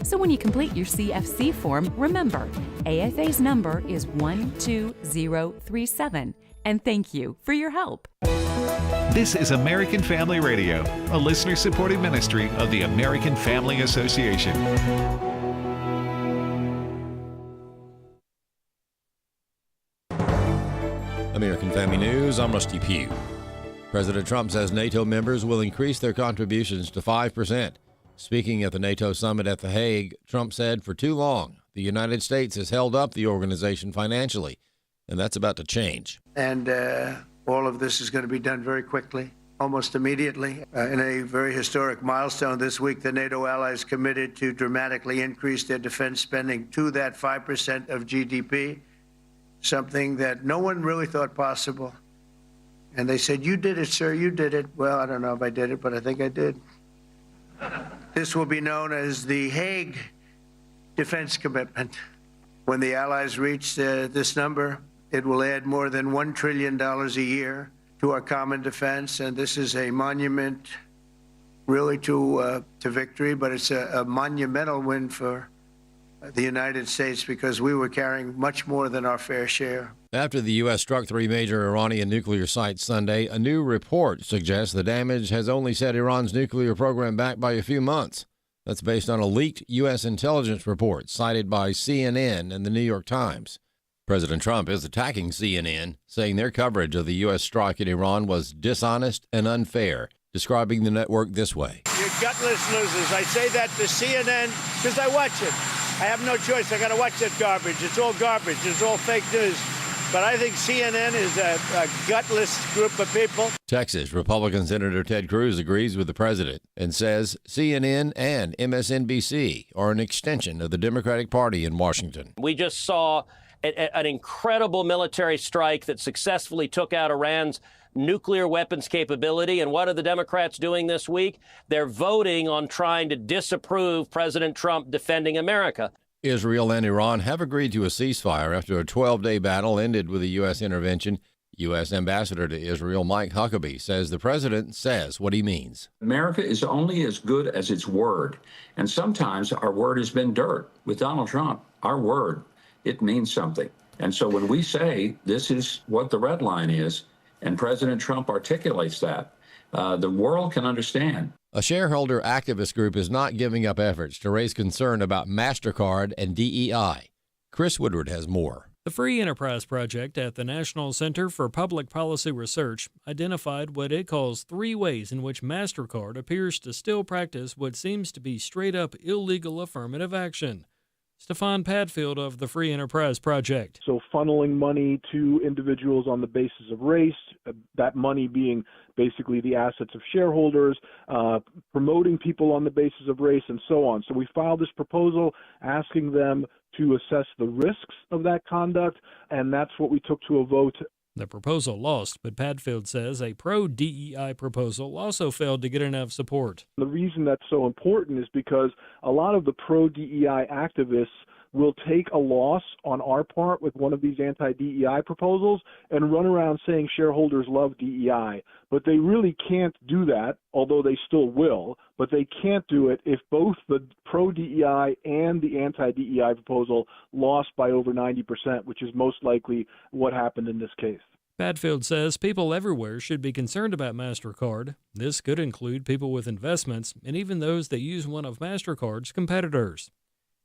So when you complete your CFC form, remember, AFA's number is 12037. And thank you for your help. This is American Family Radio, a listener-supported ministry of the American Family Association. American Family News, I'm Rusty Pugh. President Trump says NATO members will increase their contributions to 5%. Speaking at the NATO summit at The Hague, Trump said for too long, the United States has held up the organization financially, and that's about to change. And all of this is going to be done very quickly, almost immediately. In a very historic milestone this week, the NATO allies committed to dramatically increase their defense spending to that 5% of GDP, something that no one really thought possible. And they said, "You did it, sir, you did it." Well, I don't know if I did it, but I think I did. This will be known as the Hague Defense Commitment. When the allies reach this number, it will add more than $1 trillion a year to our common defense, and this is a monument really to victory, but it's a monumental win for the United States because we were carrying much more than our fair share. After the U.S. struck 3 major Iranian nuclear sites Sunday, a new report suggests the damage has only set Iran's nuclear program back by a few months. That's based on a leaked U.S. intelligence report cited by CNN and the New York Times. President Trump is attacking CNN, saying their coverage of the U.S. strike in Iran was dishonest and unfair, describing the network this way. You're gutless losers. I say that to CNN because I watch it. I have no choice. I got to watch that garbage. It's all garbage. It's all fake news. But I think CNN is a gutless group of people. Texas Republican Senator Ted Cruz agrees with the president and says CNN and MSNBC are an extension of the Democratic Party in Washington. We just saw an incredible military strike that successfully took out Iran's nuclear weapons capability. And what are the Democrats doing this week? They're voting on trying to disapprove President Trump defending America. Israel and Iran have agreed to a ceasefire after a 12-day battle ended with a U.S. intervention. U.S. Ambassador to Israel Mike Huckabee says the president says what he means. America is only as good as its word. And sometimes our word has been dirt. With Donald Trump, our word, it means something. And so when we say this is what the red line is, and President Trump articulates that, the world can understand. A shareholder activist group is not giving up efforts to raise concern about MasterCard and DEI. Chris Woodward has more. The Free Enterprise Project at the National Center for Public Policy Research identified what it calls 3 ways in which MasterCard appears to still practice what seems to be straight-up illegal affirmative action. Stefan Padfield of the Free Enterprise Project. So funneling money to individuals on the basis of race, that money being basically the assets of shareholders, promoting people on the basis of race, and so on. So we filed this proposal asking them to assess the risks of that conduct, and that's what we took to a vote. The proposal lost, but Padfield says a pro-DEI proposal also failed to get enough support. The reason that's so important is because a lot of the pro-DEI activists will take a loss on our part with one of these anti-DEI proposals and run around saying shareholders love DEI. But they really can't do that, although they still will. But they can't do it if both the pro-DEI and the anti-DEI proposal lost by over 90%, which is most likely what happened in this case. Padfield says people everywhere should be concerned about MasterCard. This could include people with investments and even those that use one of MasterCard's competitors.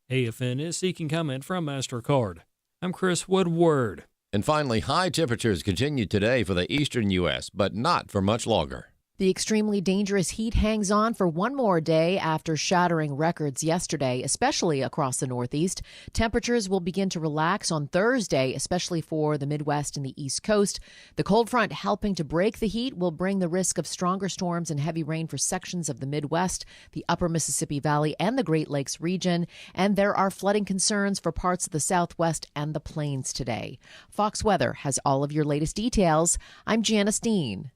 AFN is seeking comment from MasterCard. I'm Chris Woodward. And finally, high temperatures continue today for the eastern U.S., but not for much longer. The extremely dangerous heat hangs on for one more day after shattering records yesterday, especially across the Northeast. Temperatures will begin to relax on Thursday, especially for the Midwest and the East Coast. The cold front helping to break the heat will bring the risk of stronger storms and heavy rain for sections of the Midwest, the upper Mississippi Valley, and the Great Lakes region. And there are flooding concerns for parts of the Southwest and the Plains today. Fox Weather has all of your latest details. I'm Janice Dean.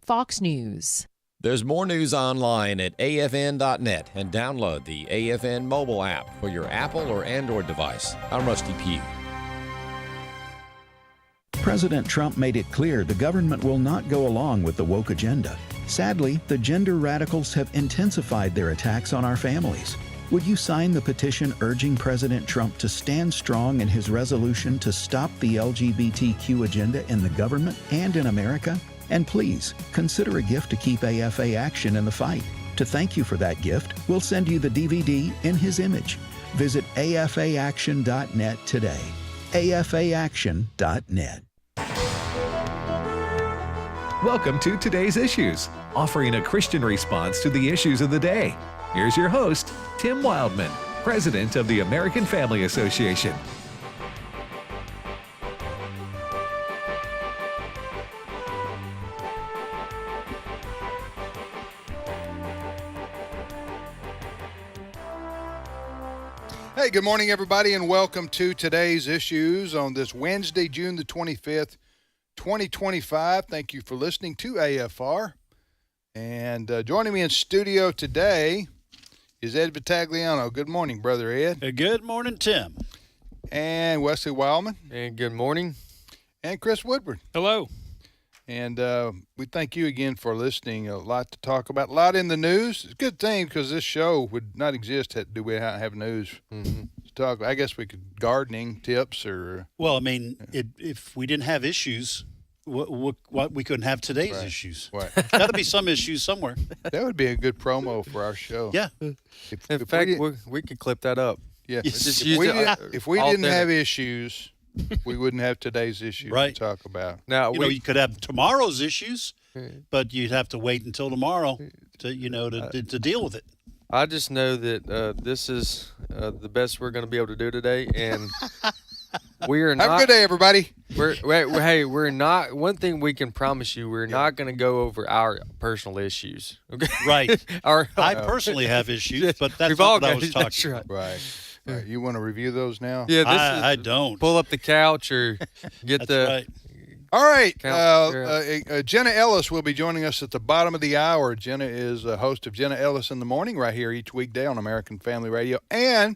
Fox News. There's more news online at afn.net and download the AFN mobile app for your Apple or Android device. I'm Rusty Pugh. President Trump made it clear the government will not go along with the woke agenda. Sadly, the gender radicals have intensified their attacks on our families. Would you sign the petition urging President Trump to stand strong in his resolution to stop the LGBTQ agenda in the government and in America? And please, consider a gift to keep AFA Action in the fight. To thank you for that gift, we'll send you the DVD in his image. Visit afaaction.net today. afaaction.net. Welcome to Today's Issues, offering a Christian response to the issues of the day. Here's your host, Tim Wildman, President of the American Family Association. Hey, good morning, everybody, and welcome to Today's Issues on this Wednesday, June the 25th, 2025. Thank you for listening to AFR. And joining me in studio today is Ed Vitagliano. Good morning, Brother Ed. Good morning, Tim. And Wesley Wildman. And good morning. And Chris Woodward. Hello. And we thank you again for listening. A lot to talk about, a lot in the news. It's a good thing because this show would not exist had we have news to talk. I guess we could gardening tips or. Well, I mean, if we didn't have issues, what we couldn't have today's issues. Right. Got to be some issues somewhere. That would be a good promo for our show. Yeah. In fact, we could clip that up. Yeah. Yes. If we didn't have issues, we wouldn't have today's issues to talk about. Now you could have tomorrow's issues, but you'd have to wait until tomorrow to deal with it. I just know that this is the best we're going to be able to do today, and we are not. Have a good day, everybody. We're not. One thing we can promise you, we're not going to go over our personal issues. Okay. Right. I personally have issues, but that's not what I was talking about. Right. Right. You want to review those now? Yeah, I don't. Pull up the couch or get Right. All right. Jenna Ellis will be joining us at the bottom of the hour. Jenna is a host of Jenna Ellis in the Morning right here each weekday on American Family Radio. And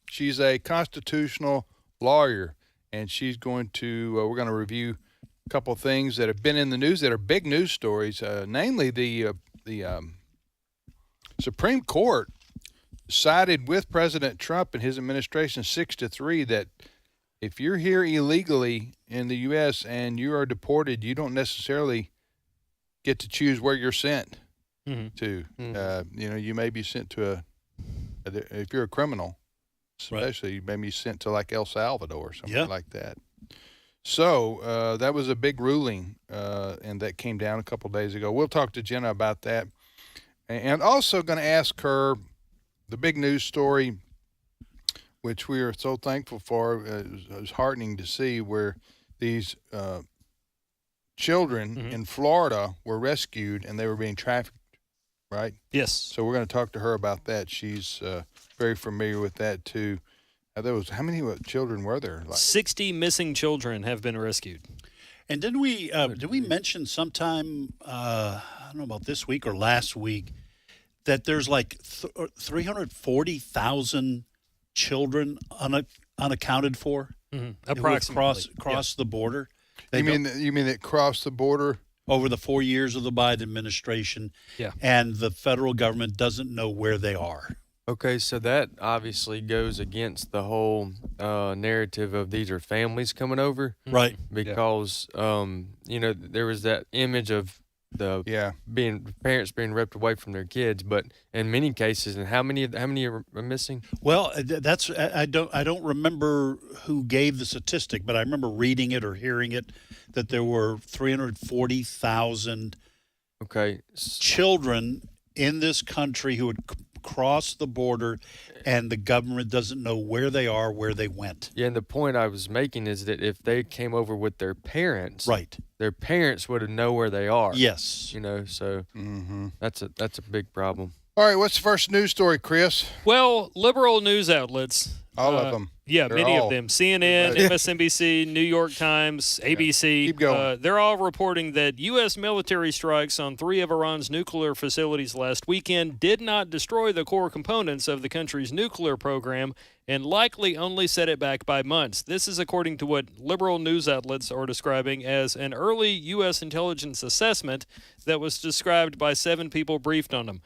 she's a constitutional lawyer. And she's going to, we're going to review a couple of things that have been in the news that are big news stories, namely the Supreme Court sided with President Trump and his administration 6-3 that if you're here illegally in the U.S. and you are deported, you don't necessarily get to choose where you're sent to. You may be sent to if you're a criminal, especially, you may be sent to like El Salvador or something like that. So that was a big ruling, and that came down a couple of days ago. We'll talk to Jenna about that. And also going to ask her the big news story, which we are so thankful for. It was heartening to see where these children in Florida were rescued and they were being trafficked, right? Yes. So we're going to talk to her about that. She's very familiar with that, too. How many children were there? 60 missing children have been rescued. And did we mention sometime, I don't know about this week or last week, that there's like 340,000 children unaccounted for, approximately cross the border. You mean that crossed the border over the 4 years of the Biden administration? Yeah, and the federal government doesn't know where they are. Okay, so that obviously goes against the whole narrative of these are families coming over, right? Because there was that image of parents being ripped away from their kids, but in many cases, and how many are missing? Well, that's I don't remember who gave the statistic, but I remember reading it or hearing it that there were 340,000 children in this country who had crossed the border, and the government doesn't know where they are, where they went. Yeah, and the point I was making is that if they came over with their parents, right, their parents would know where they are. Yes. So that's a big problem. All right, what's the first news story, Chris? Well, liberal news outlets. All of them. Yeah, many of them. CNN, MSNBC, New York Times, ABC. Keep going. They're all reporting that U.S. military strikes on 3 of Iran's nuclear facilities last weekend did not destroy the core components of the country's nuclear program and likely only set it back by months. This is according to what liberal news outlets are describing as an early U.S. intelligence assessment that was described by 7 people briefed on them.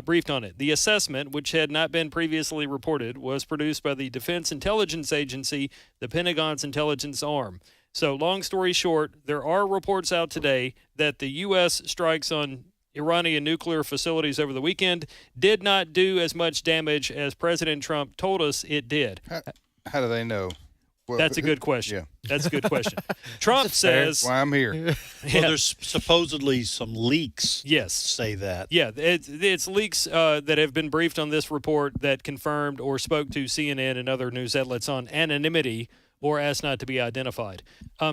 briefed on it. The assessment, which had not been previously reported, was produced by the Defense Intelligence Agency, the Pentagon's intelligence arm. So long story short, there are reports out today that the U.S. strikes on Iranian nuclear facilities over the weekend did not do as much damage as President Trump told us it did. How do they know? Well, That's a good question. Yeah. That's a good question. Trump says... Why I'm here. Well, there's supposedly some leaks say that. Yeah, it's leaks that have been briefed on this report that confirmed or spoke to CNN and other news outlets on anonymity or asked not to be identified.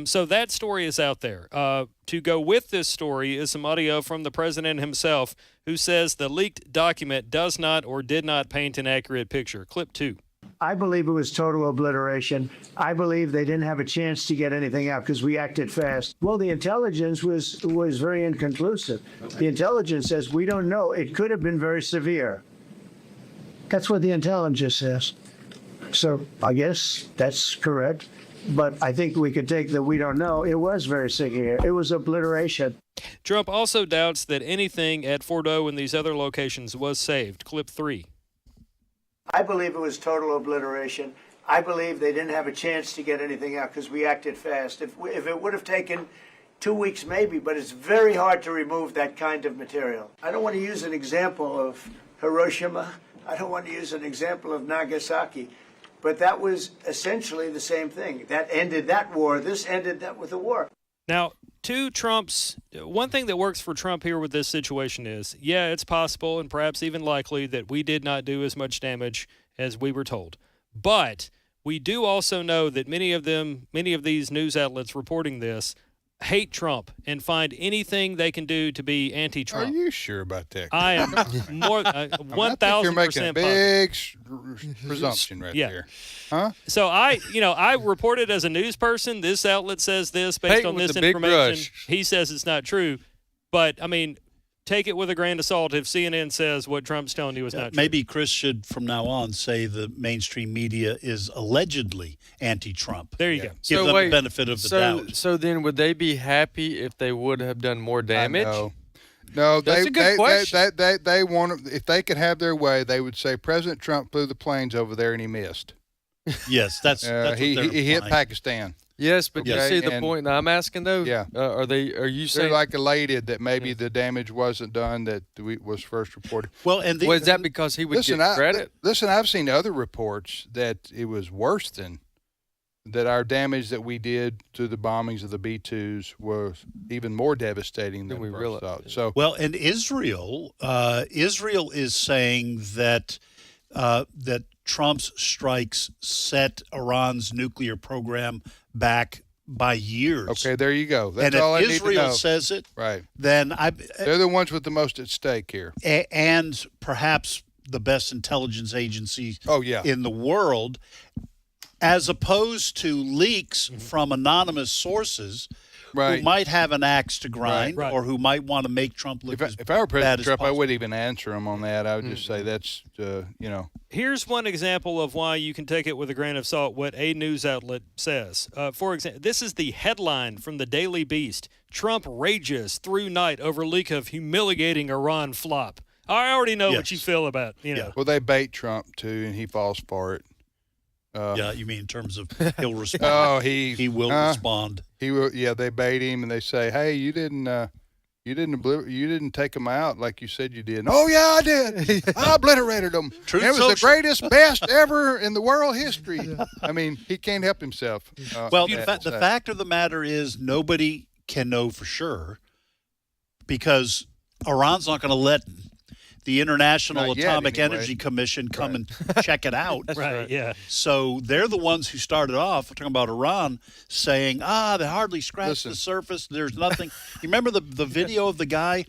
So that story is out there. To go with this story is some audio from the president himself, who says the leaked document does not or did not paint an accurate picture. Clip 2. I believe it was total obliteration. I believe they didn't have a chance to get anything out because we acted fast. Well, the intelligence was very inconclusive. The intelligence says we don't know. It could have been very severe. That's what the intelligence says. So I guess that's correct. But I think we could take that we don't know. It was very severe. It was obliteration. Trump also doubts that anything at Fordo and these other locations was saved. Clip 3. I believe it was total obliteration. I believe they didn't have a chance to get anything out because we acted fast. If it would have taken 2 weeks, maybe, but it's very hard to remove that kind of material. I don't want to use an example of Hiroshima. I don't want to use an example of Nagasaki. But that was essentially the same thing. That ended that war. This ended that with a war. Now, one thing that works for Trump here with this situation is, yeah, it's possible and perhaps even likely that we did not do as much damage as we were told. But we do also know that many of these news outlets reporting this hate Trump and find anything they can do to be anti-Trump. Are you sure about that? I am more 1,000% You're making a big presumption right there. Huh? So I reported as a news person. This outlet says this based on this information. He says it's not true. But, I mean, take it with a grain of salt if CNN says what Trump's telling you is not true. Maybe Chris should, from now on, say the mainstream media is allegedly anti-Trump. There you go. Give them the benefit of the doubt. So then would they be happy if they would have done more damage? No, That's a good question. They want, if they could have their way, they would say President Trump flew the planes over there and he missed. Yes, that's what he they're hit implying. Pakistan. Yes, but you see the point that I'm asking though. Yeah. Are you saying they're like elated that maybe the damage wasn't done that was first reported? Well, and was that because he would get credit? Listen, I've seen other reports that it was worse than that. Our damage that we did to the bombings of the B-2s was even more devastating than we really thought. So and Israel is saying that that Trump's strikes set Iran's nuclear program back by years. Okay, there you go. That's and all if I need Israel to know. says it, right? Then they're the ones with the most at stake here, and perhaps the best intelligence agency in the world, as opposed to leaks from anonymous sources. Right. Who might have an axe to grind, or who might want to make Trump look if I were President Trump, I possible. wouldn't even answer him on that. I would just say that's, Here's one example of why you can take it with a grain of salt, what a news outlet says. For example, this is the headline from the Daily Beast. Trump rages through night over leak of humiliating Iran flop. I already know what you feel about, know. Well, they bait Trump, too, and he falls for it. You mean in terms of he'll respond? He will respond. He will. Yeah, they bait him and they say, "Hey, you didn't take him out like you said you did." Oh yeah, I did. I obliterated him. It was the greatest, best ever in the world history. I mean, he can't help himself. The fact of the matter is, nobody can know for sure because Iran's not going to let the International Atomic Energy Commission come and check it out. That's right, yeah. So they're the ones who started off, we're talking about Iran, saying, they hardly scratched the surface. There's nothing. You remember the video of the guy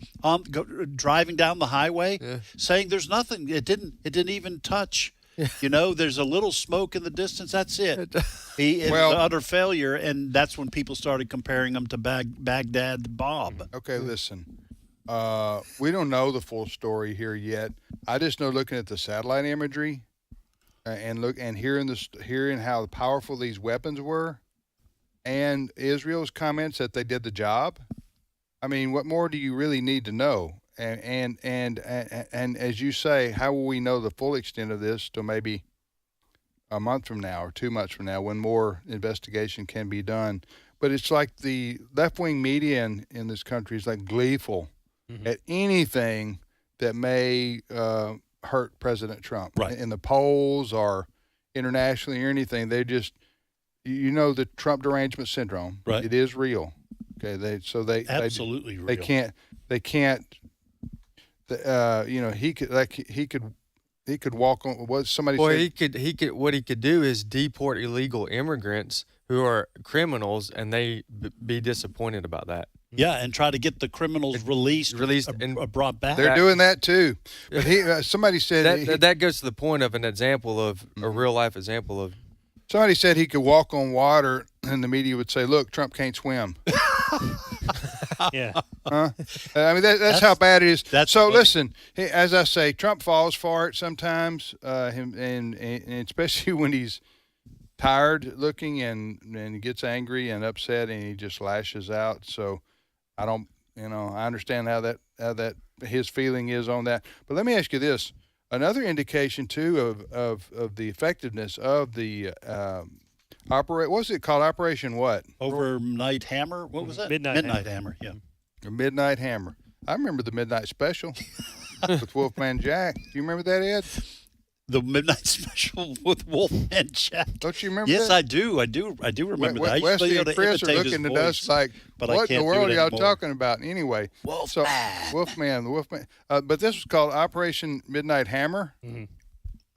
driving down the highway saying there's nothing. It didn't even touch. There's a little smoke in the distance. That's it. He is an utter failure, and that's when people started comparing him to Baghdad Bob. Okay, listen. We don't know the full story here yet. I just know looking at the satellite imagery and hearing how powerful these weapons were, and Israel's comments that they did the job. I mean, what more do you really need to know? and as you say, how will we know the full extent of this till maybe a month from now or 2 months from now when more investigation can be done? But it's like the left-wing media in this country is like gleeful at anything that may hurt President Trump in the polls or internationally or anything. They just, the Trump derangement syndrome. Right. It is real. Okay. Absolutely real. They can't. He could walk on. What somebody said. What he could do is deport illegal immigrants who are criminals, and they be disappointed about that. Yeah, and try to get the criminals released and brought back. They're doing that too. But somebody said that goes to the point of an example of a real life example of. Somebody said he could walk on water, and the media would say, "Look, Trump can't swim." Yeah. Huh? I mean, that's how bad it is. So listen, as I say, Trump falls for it sometimes, and especially when he's tired looking and gets angry and upset and he just lashes out. So I don't, I understand how that his feeling is on that. But let me ask you this: another indication too of the effectiveness of the what's it called? Operation what? Overnight Hammer. What was that? Midnight Hammer. Yeah. A Midnight Hammer. I remember the Midnight Special with Wolfman Jack. Do you remember that, Ed? The Midnight Special with Wolfman Jack. Don't you remember yes, that? I do. I do remember that. Wesley and Chris are looking at us like, what in the world are y'all talking about? Anyway. Wolfman. The Wolfman. But this was called Operation Midnight Hammer. Mm-hmm.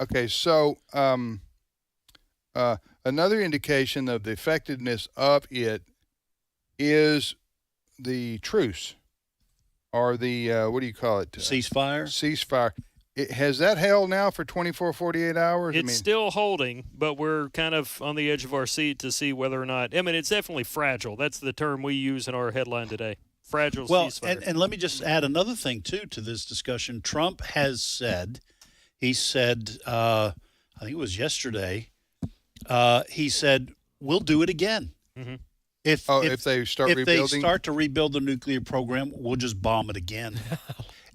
Okay, so another indication of the effectiveness of it is the truce, or the, what do you call it? Ceasefire. Has that held now for 24, 48 hours? It's still holding, but we're kind of on the edge of our seat to see whether or not. I mean, it's definitely fragile. That's the term we use in our headline today. Fragile ceasefire. And let me just add another thing, too, to this discussion. Trump has said, I think it was yesterday, he said, we'll do it again. Mm-hmm. If they start rebuilding? If they start to rebuild the nuclear program, we'll just bomb it again.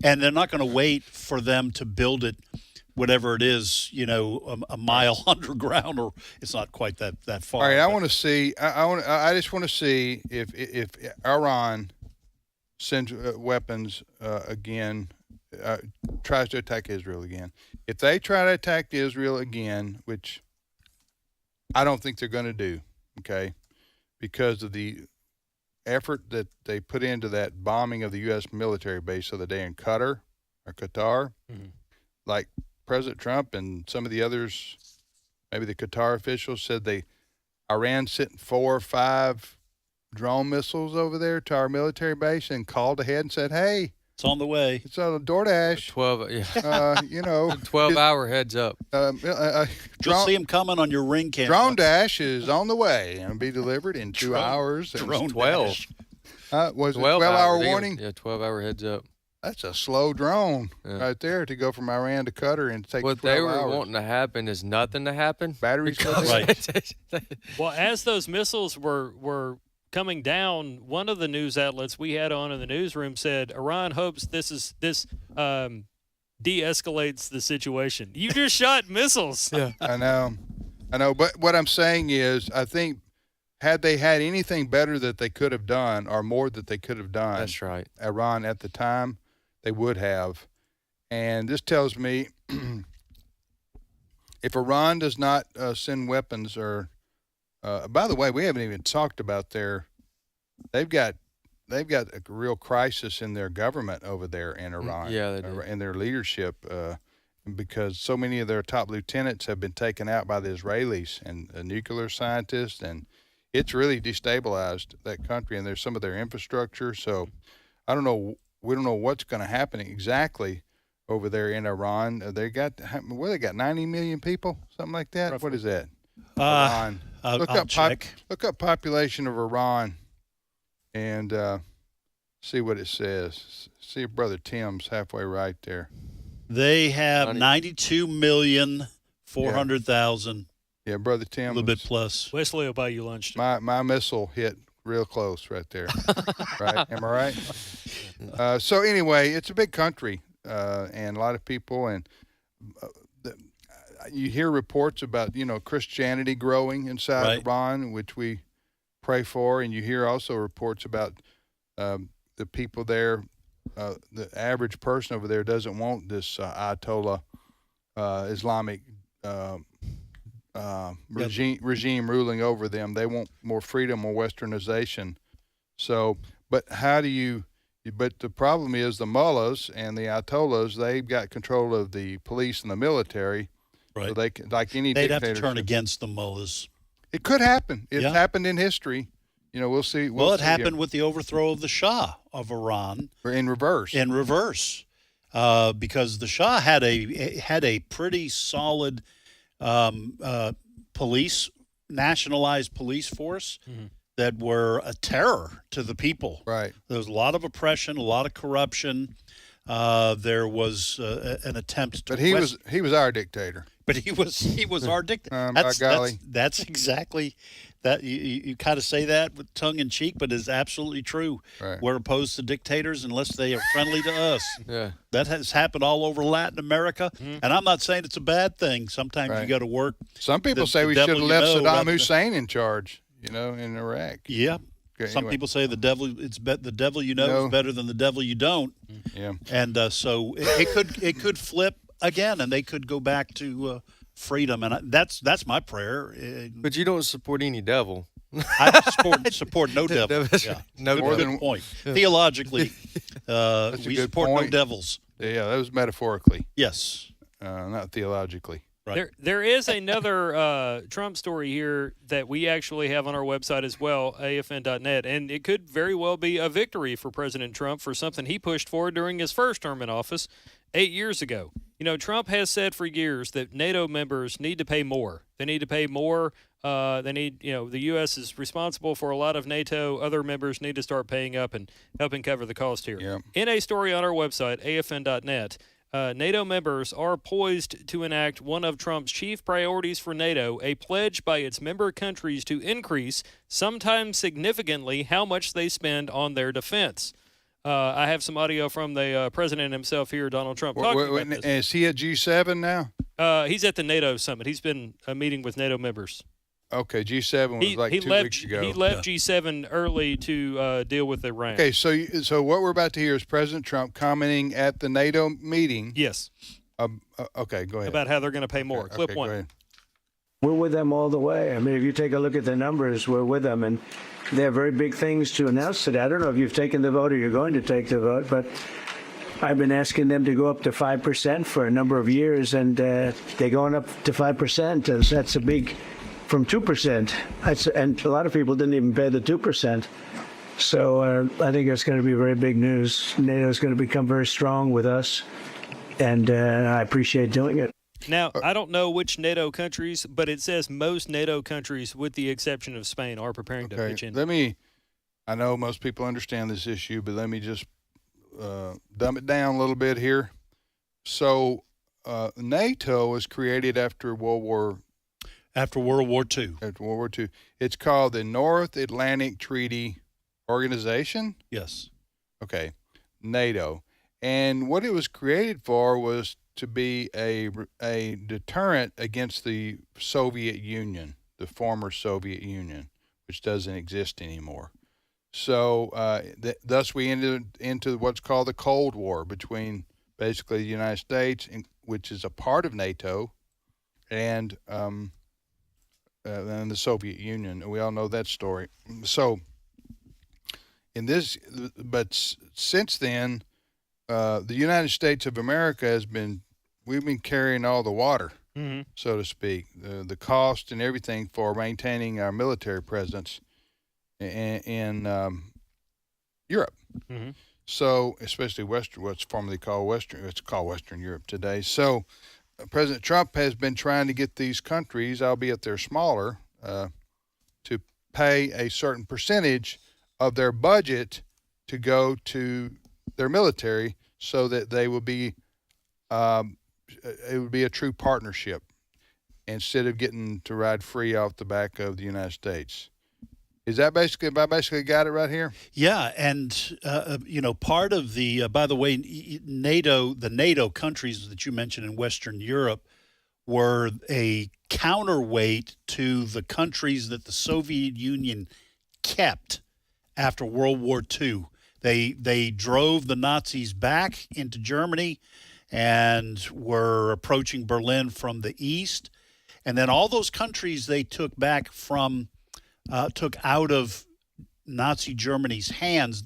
And they're not going to wait for them to build it, whatever it is, a mile underground, or it's not quite that far. All right, I want to see. I just want to see if Iran sends weapons again, tries to attack Israel again. If they try to attack Israel again, which I don't think they're going to do, okay, because of the effort that they put into that bombing of the U.S. military base the other day in Qatar, mm-hmm. Like President Trump and some of the others, maybe the Qatar officials said Iran sent 4 or 5 drone missiles over there to our military base and called ahead and said, "Hey, it's on the way. It's on DoorDash." 12-hour heads up. You'll see them coming on your Ring camera. Drone Dash is on the way and be delivered in 2 hours. Drone 12. Was it 12-hour warning? Yeah, 12-hour heads up. That's a slow drone right there to go from Iran to Qatar and take 12 hours. What they were wanting to happen is nothing to happen. Batteries right. Well, as those missiles were coming down, one of the news outlets we had on in the newsroom said Iran hopes this de-escalates the situation. You just shot missiles. Yeah, I know. But what I'm saying is, I think had they had anything better that they could have done, or more that they could have done, that's right, Iran at the time, they would have. And this tells me if Iran does not send weapons, or by the way, we haven't even talked about they've got a real crisis in their government over there in Iran. Yeah, they do. In their leadership, because so many of their top lieutenants have been taken out by the Israelis and nuclear scientists, and it's really destabilized that country, and there's some of their infrastructure. So I don't know. We don't know what's going to happen exactly over there in Iran. They got 90 million people, something like that. Roughly. What is that? Iran. I'll check. Look up population of Iran and see what it says. See if Brother Tim's halfway right there. They have 92,400,000. Yeah, Brother Tim. A little bit plus. Wesley will buy you lunch. My missile hit real close right there. Right? Am I right? So anyway, it's a big country, and a lot of people, and you hear reports about, Christianity growing inside Iran, which we pray for, and you hear also reports about the people there. The average person over there doesn't want this Ayatollah Islamic regime ruling over them. They want more freedom, more westernization. So, but how do you? But the problem is the mullahs and the ayatollahs. They've got control of the police and the military. Right. So they can, like any they'd dictatorship, have to turn against the mullahs. It could happen. It's happened in history. We'll see. Well, it happened with the overthrow of the Shah of Iran. In reverse. Because the Shah had a pretty solid nationalized police force that were a terror to the people. Right. There was a lot of oppression, a lot of corruption. There was an attempt to. But he was our dictator. But he was our dictator. That's exactly that. You kind of say that with tongue in cheek, but it's absolutely true. Right. We're opposed to dictators unless they are friendly to us. Yeah, that has happened all over Latin America, and I'm not saying it's a bad thing. Sometimes you got to work. Some people say we should have left Saddam Hussein in charge. In Iraq. Yeah. Okay, some people say the devil is better than the devil you don't. Yeah. And so it could flip again, and they could go back to freedom, and that's my prayer. But you don't support any devil. I support no devil. Yeah. No more than point. Theologically, we support no devils. Yeah, that was metaphorically. Yes. Not theologically. Right. There is another Trump story here that we actually have on our website as well, afn.net, and it could very well be a victory for President Trump for something he pushed for during his first term in office 8 years ago. Trump has said for years that NATO members need to pay more. They need to pay more. The U.S. is responsible for a lot of NATO. Other members need to start paying up and helping cover the cost here. Yeah. In a story on our website, afn.net, NATO members are poised to enact one of Trump's chief priorities for NATO, a pledge by its member countries to increase, sometimes significantly, how much they spend on their defense. I have some audio from the president himself here, Donald Trump, talking about this. Is he at G7 now? He's at the NATO summit. He's been meeting with NATO members. Okay, G7 was 2 weeks ago. He left G7 early to deal with Iran. Okay, so what we're about to hear is President Trump commenting at the NATO meeting. Yes. Okay, go ahead. About how they're going to pay more. Okay, Clip one. go ahead. We're with them all the way. I mean, if you take a look at the numbers, we're with them, and they have very big things to announce today. I don't know if you've taken the vote or you're going to take the vote, but I've been asking them to go up to 5% for a number of years, and they're going up to 5%. That's a big, from 2%. And a lot of people didn't even pay the 2%. So I think it's going to be very big news. NATO is going to become very strong with us, and I appreciate doing it. Now, I don't know which NATO countries, but it says most NATO countries, with the exception of Spain, are preparing to pitch in. I know most people understand this issue, but let me just dumb it down a little bit here. So NATO was created after World War II. After World War II. It's called the North Atlantic Treaty Organization? Yes. Okay, NATO. And what it was created for was to be a deterrent against the Soviet Union, the former Soviet Union, which doesn't exist anymore. So thus we ended into what's called the Cold War between basically the United States, which is a part of NATO, and the Soviet Union. We all know that story. So since then, the United States of America we've been carrying all the water, so to speak, the cost and everything for maintaining our military presence in Europe. So, especially what's formerly called Western Europe today. So, President Trump has been trying to get these countries, albeit they're smaller, to pay a certain percentage of their budget to go to their military, so that they will be, it would be a true partnership instead of getting to ride free off the back of the United States. Is that basically, if I basically got it right here? Yeah, and part of the by the way, the NATO countries that you mentioned in Western Europe were a counterweight to the countries that the Soviet Union kept after World War II. They drove the Nazis back into Germany and were approaching Berlin from the east, and then all those countries they took back from. Took out of Nazi Germany's hands,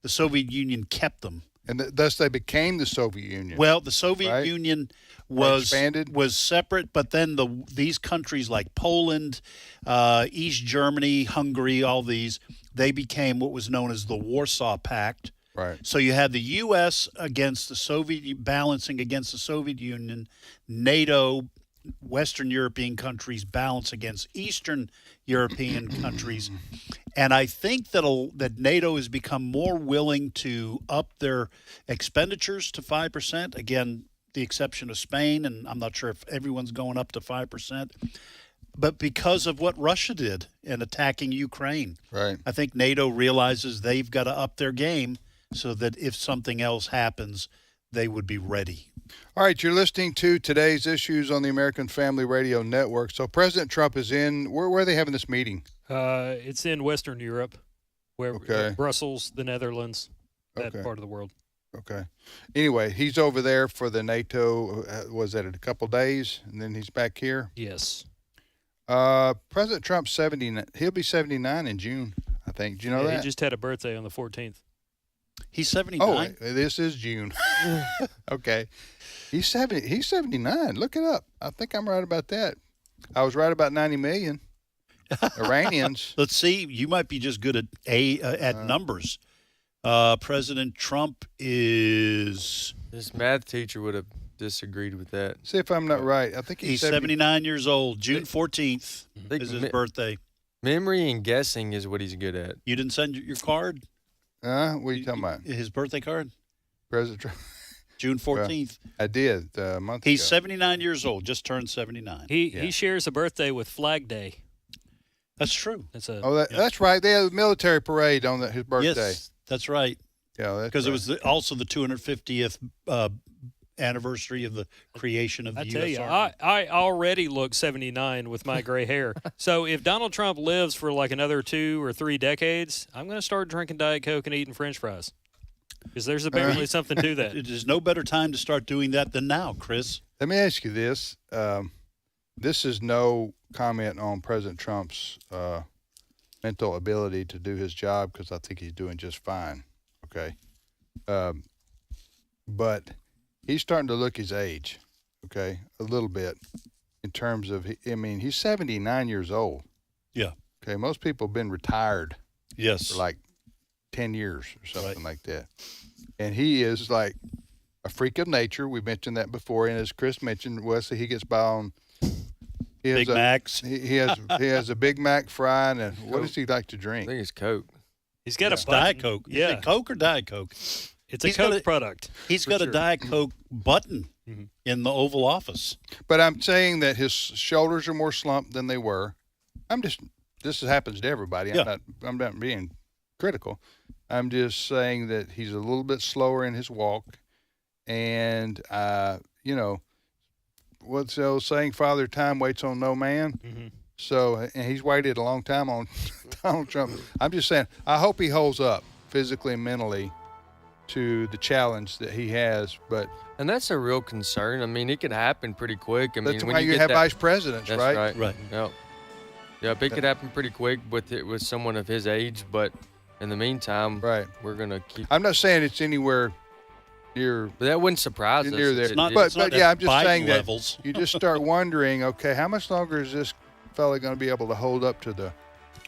the Soviet Union kept them. And thus they became the Soviet Union. Well, the Soviet Union was separate, but then these countries like Poland, East Germany, Hungary, all these, they became what was known as the Warsaw Pact. Right. So you had the U.S. against the Soviet, balancing against the Soviet Union, NATO, Western European countries balance against Eastern European countries. And I think that NATO has become more willing to up their expenditures to 5%. Again, the exception of Spain, and I'm not sure if everyone's going up to 5%. But because of what Russia did in attacking Ukraine. Right. I think NATO realizes they've got to up their game so that if something else happens, they would be ready. All right, you're listening to Today's Issues on the American Family Radio Network. So President Trump is in, where are they having this meeting? It's in Western Europe, Brussels, the Netherlands, that part of the world. Okay. Anyway, he's over there for the NATO, was that in a couple days, and then he's back here? Yes. President Trump's 79. He'll be 79 in June, I think. Do you know that? He just had a birthday on the 14th. He's 79. Oh, this is June. Okay. He's 70. He's 79. Look it up. I think I'm right about that. I was right about 90 million Iranians. Let's see. You might be just good at numbers. President Trump is... This math teacher would have disagreed with that. See if I'm not right. I think he's 79 years old. June 14th is his birthday. Memory and guessing is what he's good at. You didn't send your card? What are you talking about? His birthday card? President Trump. June 14th. I did a month ago. He's 79 years old, just turned 79. He shares a birthday with Flag Day. That's true. That's right. They had a military parade on his birthday. Yes, that's right. Yeah, because it was also the 250th anniversary of the creation of the U.S. Army. I already look 79 with my gray hair. So if Donald Trump lives for like another 2 or 3 decades, I'm going to start drinking Diet Coke and eating French fries. Because there's apparently something to that. There's no better time to start doing that than now, Chris. Let me ask you this. This is no comment on President Trump's mental ability to do his job, because I think he's doing just fine. Okay. But he's starting to look his age, okay, a little bit in terms of, he's 79 years old. Yeah. Okay. Most people have been retired. Yes. For like 10 years or something like that. And he is like a freak of nature. We mentioned that before. And as Chris mentioned, Wesley, he gets by on Big Macs. He has a Big Mac fry. And what does he like to drink? I think it's Coke. He's got a Diet Coke. Yeah. Is it Coke or Diet Coke? It's a Coke product. He's got a Diet Coke button in the Oval Office. But I'm saying that his shoulders are more slumped than they were. This happens to everybody. Yeah. I'm not being critical. I'm just saying that he's a little bit slower in his walk. And, what's the old saying, Father Time waits on no man? Mm-hmm. So, and he's waited a long time on Donald Trump. I'm just saying, I hope he holds up physically and mentally to the challenge that he has. And that's a real concern. It could happen pretty quick. That's why you have vice presidents, that's right? Right. Yep, it could happen pretty quick with someone of his age, but in the meantime, we're going to keep... I'm not saying it's anywhere near... But that wouldn't surprise us. Near there. But I'm just saying levels. That you just start wondering, okay, how much longer is this fella going to be able to hold up to the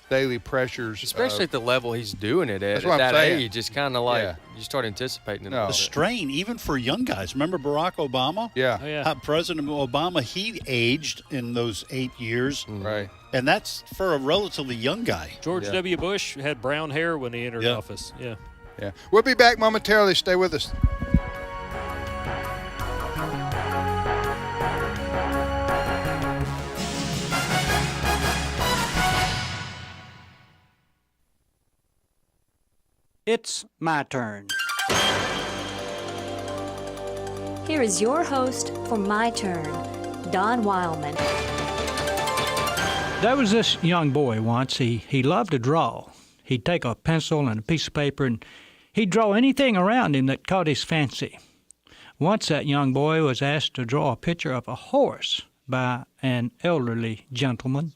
daily pressures? Especially at the level he's doing it at that age. It's kind of like you start anticipating it. The strain, even for young guys. Remember Barack Obama? Yeah. Oh, yeah. President Obama, he aged in those 8 years. Right. And that's for a relatively young guy. George W. Bush had brown hair when he entered office. Yeah. We'll be back momentarily. Stay with us. It's my turn. Here is your host for My Turn, Don Wildman. There was this young boy once. He loved to draw. He'd take a pencil and a piece of paper and he'd draw anything around him that caught his fancy. Once that young boy was asked to draw a picture of a horse by an elderly gentleman.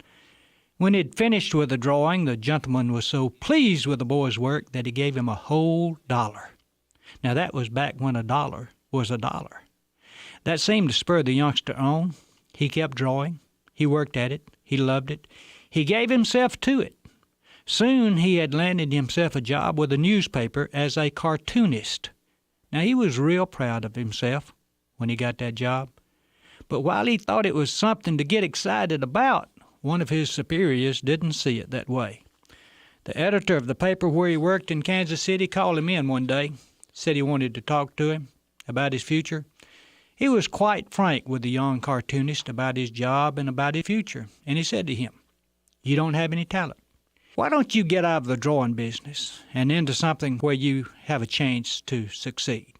When he'd finished with the drawing, the gentleman was so pleased with the boy's work that he gave him a whole $1. Now that was back when $1 was $1. That seemed to spur the youngster on. He kept drawing. He worked at it. He loved it. He gave himself to it. Soon he had landed himself a job with a newspaper as a cartoonist. Now he was real proud of himself when he got that job. But while he thought it was something to get excited about, one of his superiors didn't see it that way. The editor of the paper where he worked in Kansas City called him in one day, said he wanted to talk to him about his future. He was quite frank with the young cartoonist about his job and about his future, and he said to him, "You don't have any talent. Why don't you get out of the drawing business and into something where you have a chance to succeed?"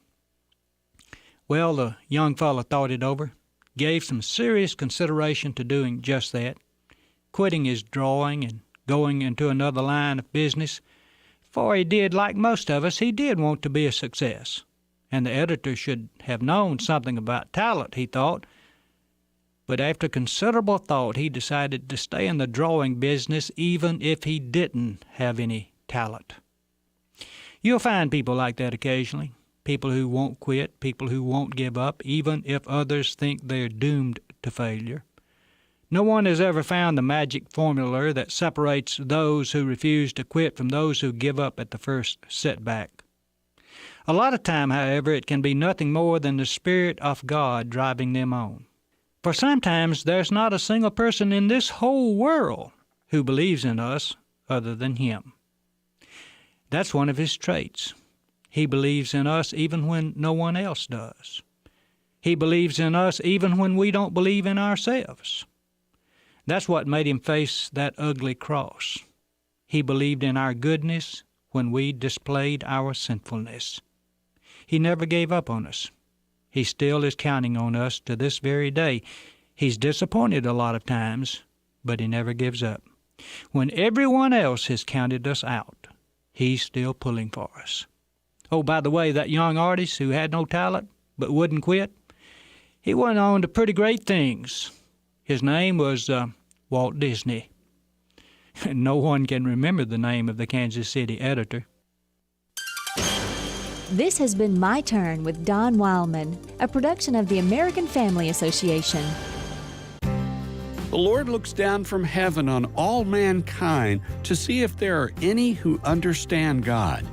Well, the young fellow thought it over, gave some serious consideration to doing just that, quitting his drawing and going into another line of business, for he did, like most of us, he did want to be a success. And the editor should have known something about talent, he thought. But after considerable thought, he decided to stay in the drawing business even if he didn't have any talent. You'll find people like that occasionally, people who won't quit, people who won't give up, even if others think they're doomed to failure. No one has ever found the magic formula that separates those who refuse to quit from those who give up at the first setback. A lot of time, however, it can be nothing more than the Spirit of God driving them on. For sometimes there's not a single person in this whole world who believes in us other than Him. That's one of His traits. He believes in us even when no one else does. He believes in us even when we don't believe in ourselves. That's what made Him face that ugly cross. He believed in our goodness when we displayed our sinfulness. He never gave up on us. He still is counting on us to this very day. He's disappointed a lot of times, but He never gives up. When everyone else has counted us out, He's still pulling for us. Oh, by the way, that young artist who had no talent but wouldn't quit, he went on to pretty great things. His name was Walt Disney. No one can remember the name of the Kansas City editor. This has been My Turn with Don Wildman, a production of the American Family Association. The Lord looks down from heaven on all mankind to see if there are any who understand God,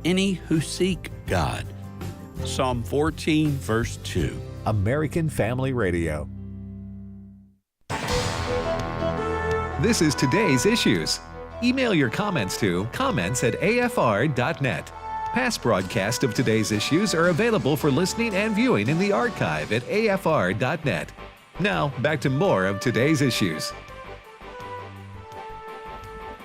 any who seek God. Psalm 14, verse 2. American Family Radio. This is Today's Issues. Email your comments to comments@afr.net. Past broadcasts of Today's Issues are available for listening and viewing in the archive at afr.net. Now, back to more of Today's Issues.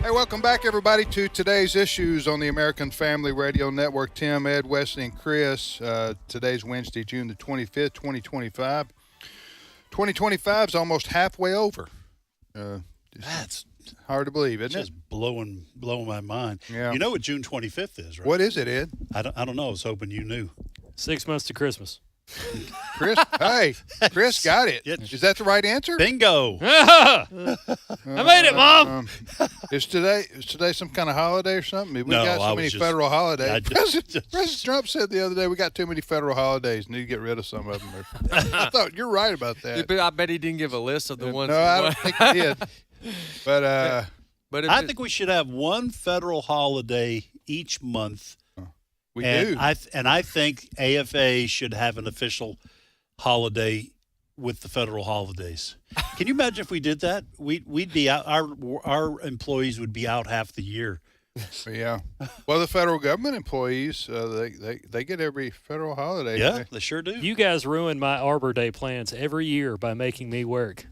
Hey, welcome back, everybody, to Today's Issues on the American Family Radio Network. Tim, Ed, Wesley, and Chris. Today's Wednesday, June the 25th, 2025. 2025 is almost halfway over. That's hard to believe, isn't it? Just blowing my mind. Yeah. You know what June 25th is, right? What is it, Ed? I don't know. I was hoping you knew. 6 months to Christmas. Chris, hey, Chris got it. Is that the right answer? Bingo. I made it, Mom. Is today some kind of holiday or something? We No, got so I many was just- federal holidays. I just- President Trump said the other day we got too many federal holidays. Need to get rid of some of them. I thought you're right about that. But I bet he didn't give a list of the ones. No, I don't think he did. But I think we should have one federal holiday each month. We and do. I think AFA should have an official holiday with the federal holidays. Can you imagine if we did that? We'd be out. Our employees would be out half the year. Yeah. Well, the federal government employees, they get every federal holiday. Yeah, they sure do. You guys ruin my Arbor Day plans every year by making me work.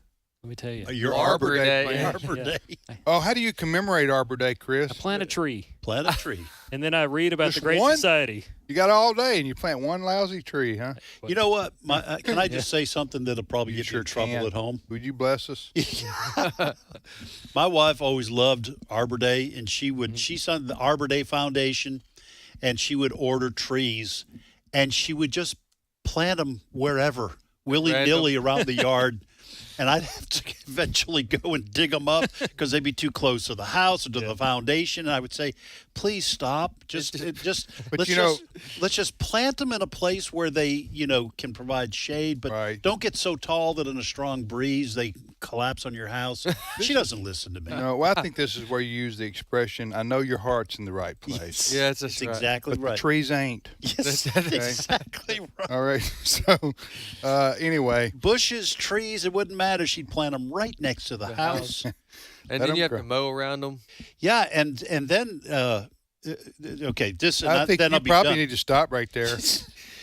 Let me tell you. Your Arbor Day. Arbor Yeah. Day. Oh, how do you commemorate Arbor Day, Chris? I plant a tree. Plant a tree. And then I read about Just the Great one? Society. You got all day, and you plant one lousy tree, huh? You know what? Can I just say something that'll probably get you in trouble can. at home? Would you bless us? My wife always loved Arbor Day, and she's on the Arbor Day Foundation, and she would order trees, and she would just plant them wherever, willy-nilly around the yard. And I'd have to eventually go and dig them up because they'd be too close to the house or to the foundation. And I would say, please stop. Let's just plant them in a place where they, can provide shade. But don't get so tall that in a strong breeze they collapse on your house. She doesn't listen to me. No, well, I think this is where you use the expression, I know your heart's in the right place. Yes, that's exactly but right. The trees ain't. Yes, that's exactly right. All right. So, anyway. Bushes, trees, it wouldn't matter. She'd plant them right next to the house. And then you have to mow around them. Yeah, and then, okay, this and I think then you I'll be probably done. need to stop right there.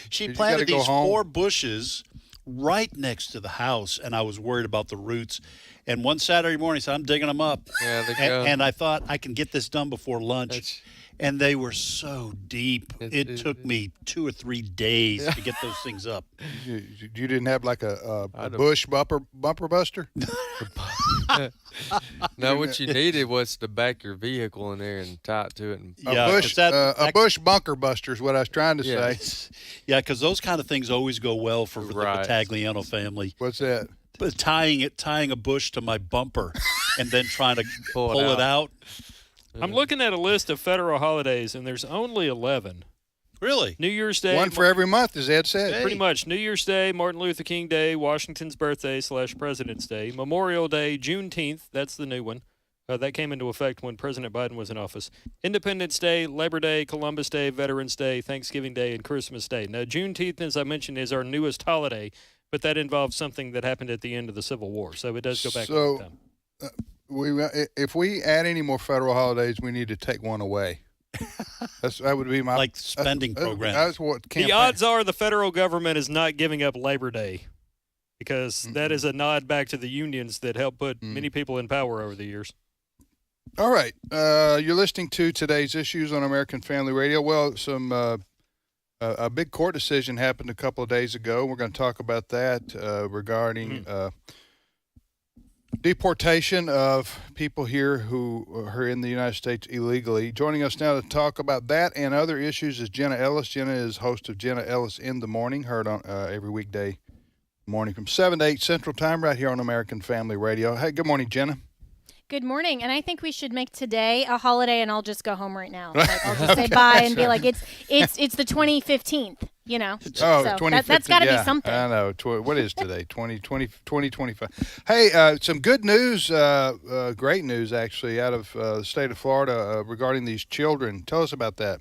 She You planted gotta go these home. 4 bushes right next to the house, and I was worried about the roots. And one Saturday morning, I said, I'm digging them up. Yeah, they go. And I thought I can get this done before lunch. And they were so deep. It took me 2 or 3 days to get those things up. You didn't have like a bush bumper buster? No, what you needed was to back your vehicle in there and tie it to it. And A bush bunker buster is what I was trying to say. Yeah, because those kind of things always go well for the Right. Battagliano family. What's that? But tying a bush to my bumper and then trying to pull it out. I'm looking at a list of federal holidays, and there's only 11. Really? New Year's Day. One for every month, as Ed said. Pretty much. New Year's Day, Martin Luther King Day, Washington's birthday / President's Day, Memorial Day, Juneteenth. That's the new one. That came into effect when President Biden was in office. Independence Day, Labor Day, Columbus Day, Veterans Day, Thanksgiving Day, and Christmas Day. Now, Juneteenth, as I mentioned, is our newest holiday, but that involves something that happened at the end of the Civil War, so it does go back a long time. If we add any more federal holidays, we need to take one away. That would be my like spending program. That's what The odds are the federal government is not giving up Labor Day because that is a nod back to the unions that helped put many people in power over the years. All right. You're listening to today's issues on American Family Radio. Well, a big court decision happened a couple of days ago. We're going to talk about that regarding deportation of people here who are in the United States illegally. Joining us now to talk about that and other issues is Jenna Ellis. Jenna is host of Jenna Ellis in the Morning, heard on every weekday morning from 7 to 8 Central Time right here on American Family Radio. Hey, good morning, Jenna. Good morning, and I think we should make today a holiday, and I'll just go home right now. Like, I'll just say bye and be like, it's the 2015th, you know. Oh, so 2015. that's got to be something. I know. What is today? 2025. Hey, some good news, great news actually, out of the state of Florida regarding these children. Tell us about that.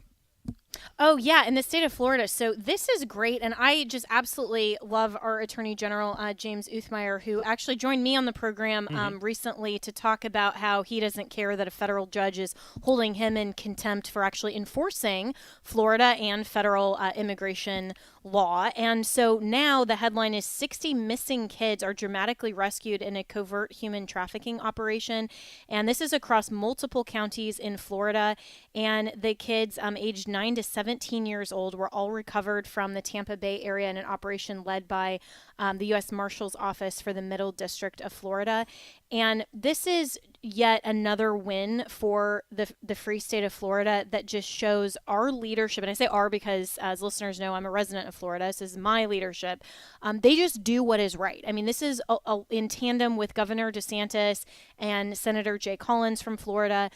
Oh, yeah, in the state of Florida. So this is great, and I just absolutely love our Attorney General, James Uthmeyer, who actually joined me on the program recently to talk about how he doesn't care that a federal judge is holding him in contempt for actually enforcing Florida and federal immigration law. And so now the headline is 60 missing kids are dramatically rescued in a covert human trafficking operation. And this is across multiple counties in Florida. And the kids aged 9 to 17 years old were all recovered from the Tampa Bay area in an operation led by the U.S. Marshal's Office for the Middle District of Florida. And this is yet another win for the free state of Florida that just shows our leadership. And I say our because, as listeners know, I'm a resident of Florida. This is my leadership. They just do what is right. I mean, this is in tandem with Governor DeSantis and Senator Jay Collins from Florida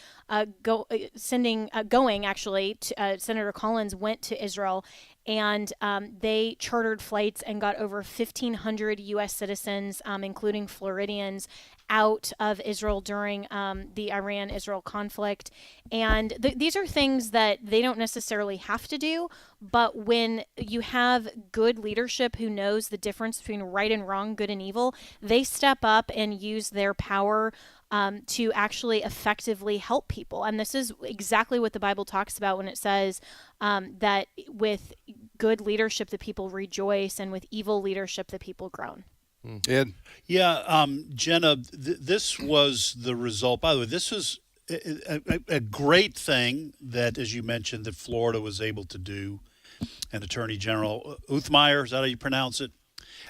going actually. Senator Collins went to Israel and they chartered flights and got over 1,500 U.S. citizens, including Floridians, out of Israel during the Iran-Israel conflict. And these are things that they don't necessarily have to do, but when you have good leadership who knows the difference between right and wrong, good and evil, they step up and use their power to actually effectively help people. And this is exactly what the Bible talks about when it says that with good leadership, the people rejoice, and with evil leadership, the people groan. Ed? Yeah, Jenna, this was the result. By the way, this was a great thing that, as you mentioned, that Florida was able to do. And Attorney General Uthmeyer, is that how you pronounce it?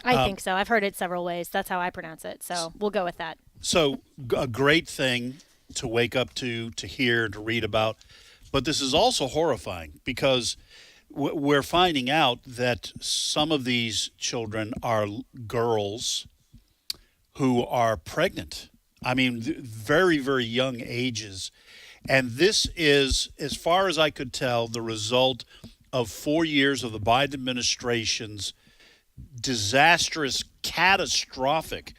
I think so. I've heard it several ways. That's how I pronounce it. So we'll go with that. So a great thing to wake up to hear, to read about. But this is also horrifying because we're finding out that some of these children are girls who are pregnant. I mean, very, very young ages. And this is, as far as I could tell, the result of 4 years of the Biden administration's disastrous, catastrophic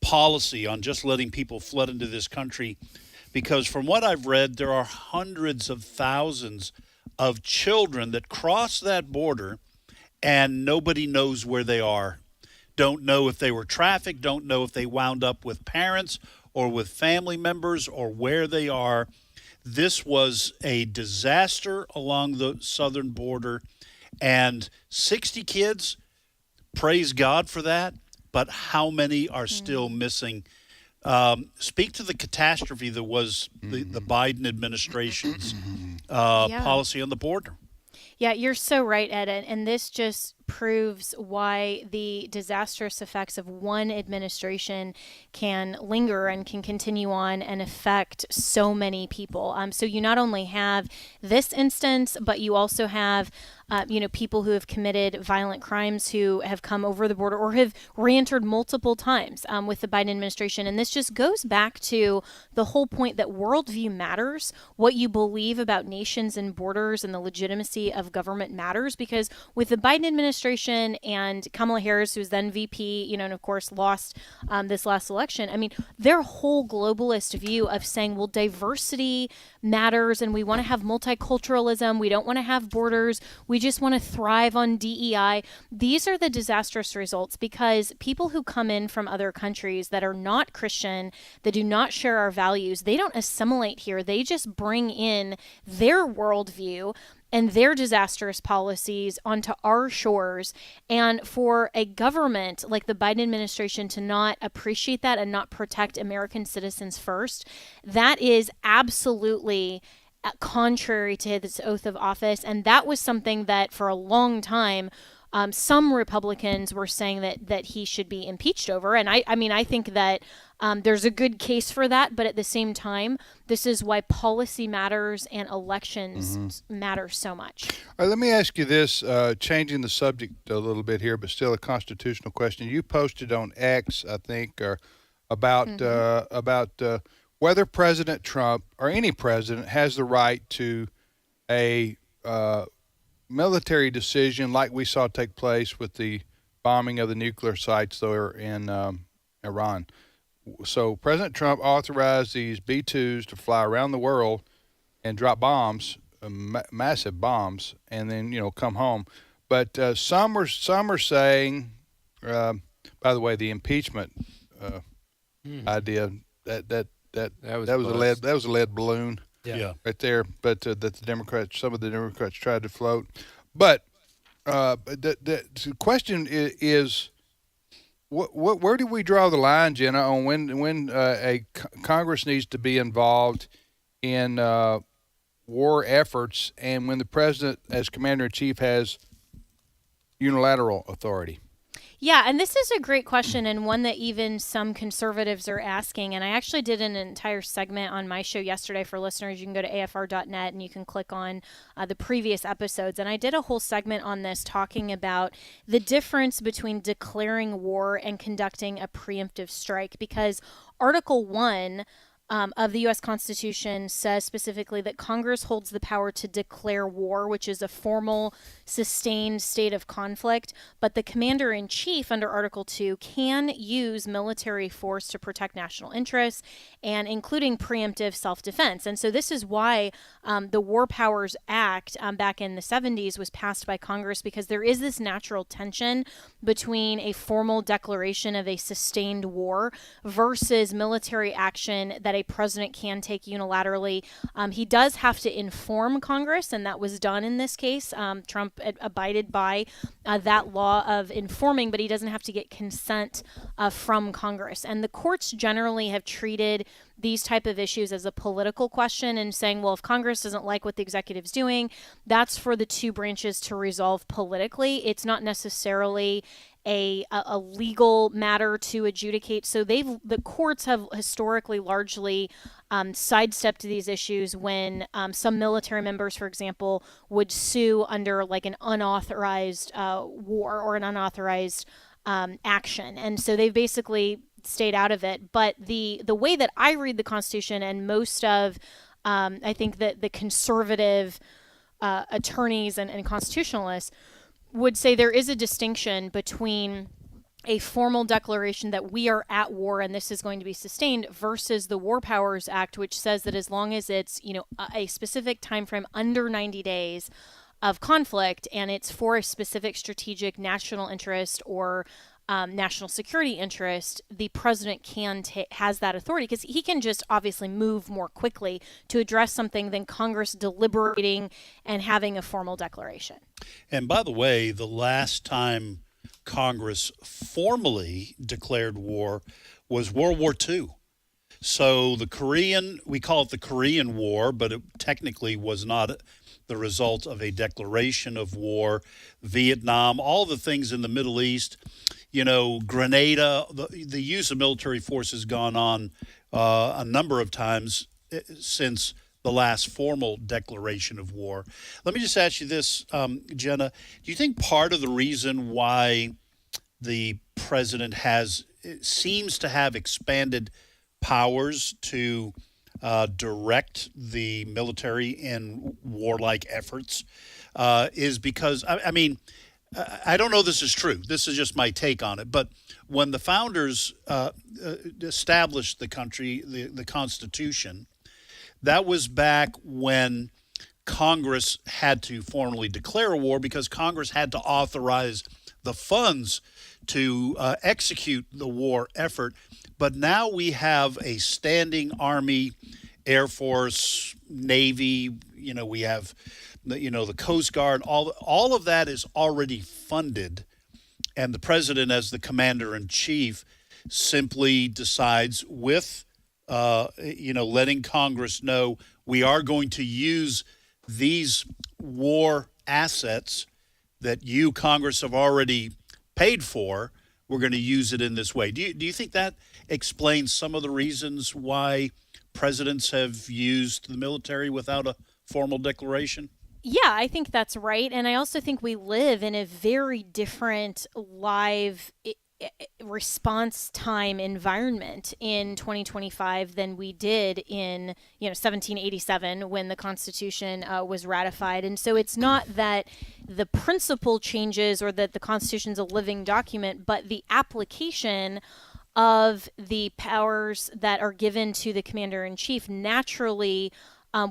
policy on just letting people flood into this country. Because from what I've read, there are hundreds of thousands of children that cross that border and nobody knows where they are. Don't know if they were trafficked, don't know if they wound up with parents or with family members or where they are. This was a disaster along the southern border, and 60 kids, praise God for that, but how many are still missing? Speak to the catastrophe that was the Biden administration's policy on the border. Yeah, you're so right, Ed. And this just proves why the disastrous effects of one administration can linger and can continue on and affect so many people. So you not only have this instance, but you also have people who have committed violent crimes who have come over the border or have re-entered multiple times with the Biden administration. And this just goes back to the whole point that worldview matters. What you believe about nations and borders and the legitimacy of government matters, because with the Biden administration and Kamala Harris, who's then VP, and of course lost this last election, I mean, their whole globalist view of saying, well, diversity matters and we want to have multiculturalism, we don't want to have borders, we just want to thrive on DEI. These are the disastrous results because people who come in from other countries that are not Christian, that do not share our values, they don't assimilate here. They just bring in their worldview and their disastrous policies onto our shores. And for a government like the Biden administration to not appreciate that and not protect American citizens first, that is absolutely contrary to his oath of office. And that was something that for a long time, some Republicans were saying that he should be impeached over. And I think that there's a good case for that. But at the same time, this is why policy matters and elections matter so much. All right, let me ask you this, changing the subject a little bit here, but still a constitutional question. You posted on X, I think, about whether President Trump or any president has the right to a military decision like we saw take place with the bombing of the nuclear sites there in Iran. So President Trump authorized these B-2s to fly around the world and drop bombs, massive bombs, and then come home. But some are saying, by the way, the impeachment idea that was a lead balloon. Yeah. Right there, but that some of the Democrats tried to float. But the question is, where do we draw the line, Jenna, on when a Congress needs to be involved in war efforts, and when the president, as commander-in-chief, has unilateral authority? Yeah, and this is a great question and one that even some conservatives are asking. And I actually did an entire segment on my show yesterday for listeners. You can go to afr.net and you can click on the previous episodes. And I did a whole segment on this talking about the difference between declaring war and conducting a preemptive strike, because Article 1 of the U.S. Constitution says specifically that Congress holds the power to declare war, which is a formal, sustained state of conflict. But the commander-in-chief under Article 2 can use military force to protect national interests, and including preemptive self-defense. And so this is why the War Powers Act back in the 70s was passed by Congress, because there is this natural tension between a formal declaration of a sustained war versus military action that that a president can take unilaterally. He does have to inform Congress, and that was done in this case. Trump abided by that law of informing, but he doesn't have to get consent from Congress. And the courts generally have treated these type of issues as a political question and saying, well, if Congress doesn't like what the executive's doing, that's for the two branches to resolve politically. It's not necessarily a legal matter to adjudicate. So the courts have historically largely sidestepped these issues when some military members, for example, would sue under like an unauthorized war or an unauthorized action. And so they've basically stayed out of it. But the way that I read the Constitution, and most of I think that the conservative attorneys and constitutionalists would say there is a distinction between a formal declaration that we are at war and this is going to be sustained versus the War Powers Act, which says that as long as it's, a specific time frame under 90 days of conflict and it's for a specific strategic national interest or national security interest, the president has that authority because he can just obviously move more quickly to address something than Congress deliberating and having a formal declaration. And by the way, the last time Congress formally declared war was World War II. So we call it the Korean War, but it technically was not the result of a declaration of war. Vietnam, all the things in the Middle East, Grenada, the use of military force has gone on a number of times since the last formal declaration of war. Let me just ask you this, Jenna. Do you think part of the reason why the president seems to have expanded powers to direct the military in warlike efforts is because, I don't know this is true. This is just my take on it. But when the founders established the country, the Constitution, that was back when Congress had to formally declare a war because Congress had to authorize the funds to execute the war effort. But now we have a standing Army, Air Force, Navy, we have the Coast Guard, all of that is already funded. And the president, as the commander in chief, simply decides with, letting Congress know we are going to use these war assets that you, Congress, have already paid for. We're going to use it in this way. Do you think that explains some of the reasons why presidents have used the military without a formal declaration? Yeah, I think that's right. And I also think we live in a very different live response time environment in 2025 than we did in 1787 when the Constitution was ratified. And so it's not that the principle changes or that the Constitution's a living document, but the application of the powers that are given to the commander-in-chief naturally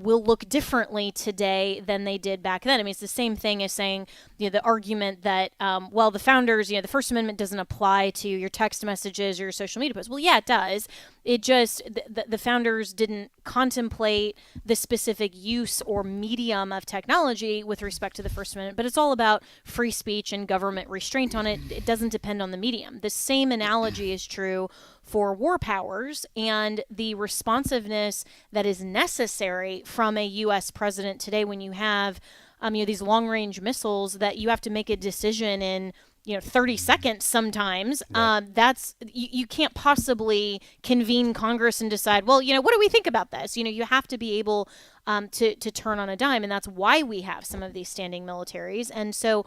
will look differently today than they did back then. I mean, it's the same thing as saying, the argument that, the founders, the First Amendment doesn't apply to your text messages or your social media posts. Well, yeah, it does. It just, the founders didn't contemplate the specific use or medium of technology with respect to the First Amendment, but it's all about free speech and government restraint on it. It doesn't depend on the medium. The same analogy is true for war powers and the responsiveness that is necessary from a U.S. president today when you have these long-range missiles that you have to make a decision in 30 seconds sometimes. Right. That's you can't possibly convene Congress and decide, well, what do we think about this? You have to be able to turn on a dime, and that's why we have some of these standing militaries. And so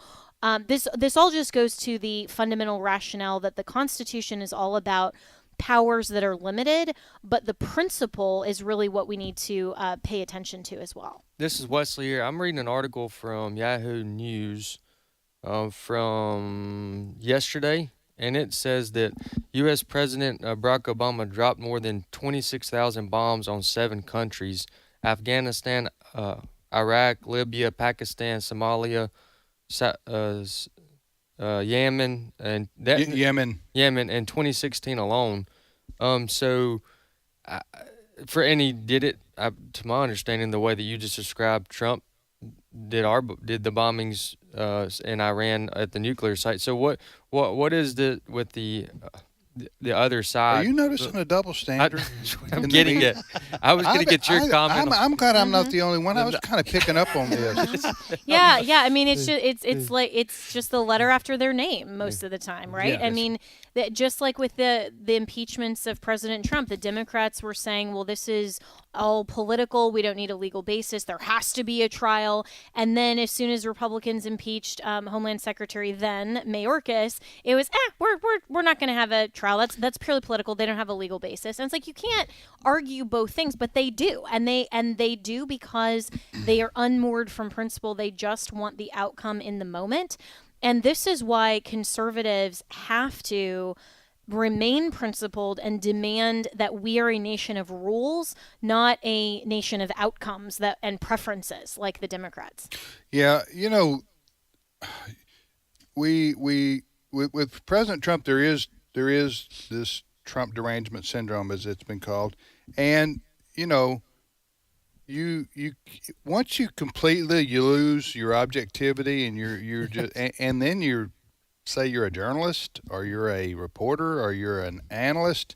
this all just goes to the fundamental rationale that the Constitution is all about powers that are limited, but the principle is really what we need to pay attention to as well. This is Wesley here. I'm reading an article from Yahoo News from yesterday, and it says that U.S. President Barack Obama dropped more than 26,000 bombs on 7 countries: Afghanistan, Iraq, Libya, Pakistan, Somalia, Yemen, and Yemen in 2016 alone. So he did it, to my understanding, the way that you just described. Trump did the bombings in Iran at the nuclear site. So what is with the other side? Are you noticing a double standard? I'm getting it. I was going to get your comment. I'm glad I'm not the only one. I was kind of picking up on this. Yeah. I mean, it's just the letter after their name most of the time, right? Yeah. I mean, just like with the impeachments of President Trump, the Democrats were saying, well, this is all political. We don't need a legal basis. There has to be a trial. And then as soon as Republicans impeached Homeland Secretary then Mayorkas, it was we're not going to have a trial. That's purely political. They don't have a legal basis. And it's like you can't argue both things, but they do, and they do because they are unmoored from principle. They just want the outcome in the moment. And this is why conservatives have to remain principled and demand that we are a nation of rules, not a nation of outcomes and preferences like the Democrats. Yeah, with President Trump, there is this Trump derangement syndrome, as it's been called, and you once you completely lose your objectivity and you're just and then you say you're a journalist or you're a reporter or you're an analyst,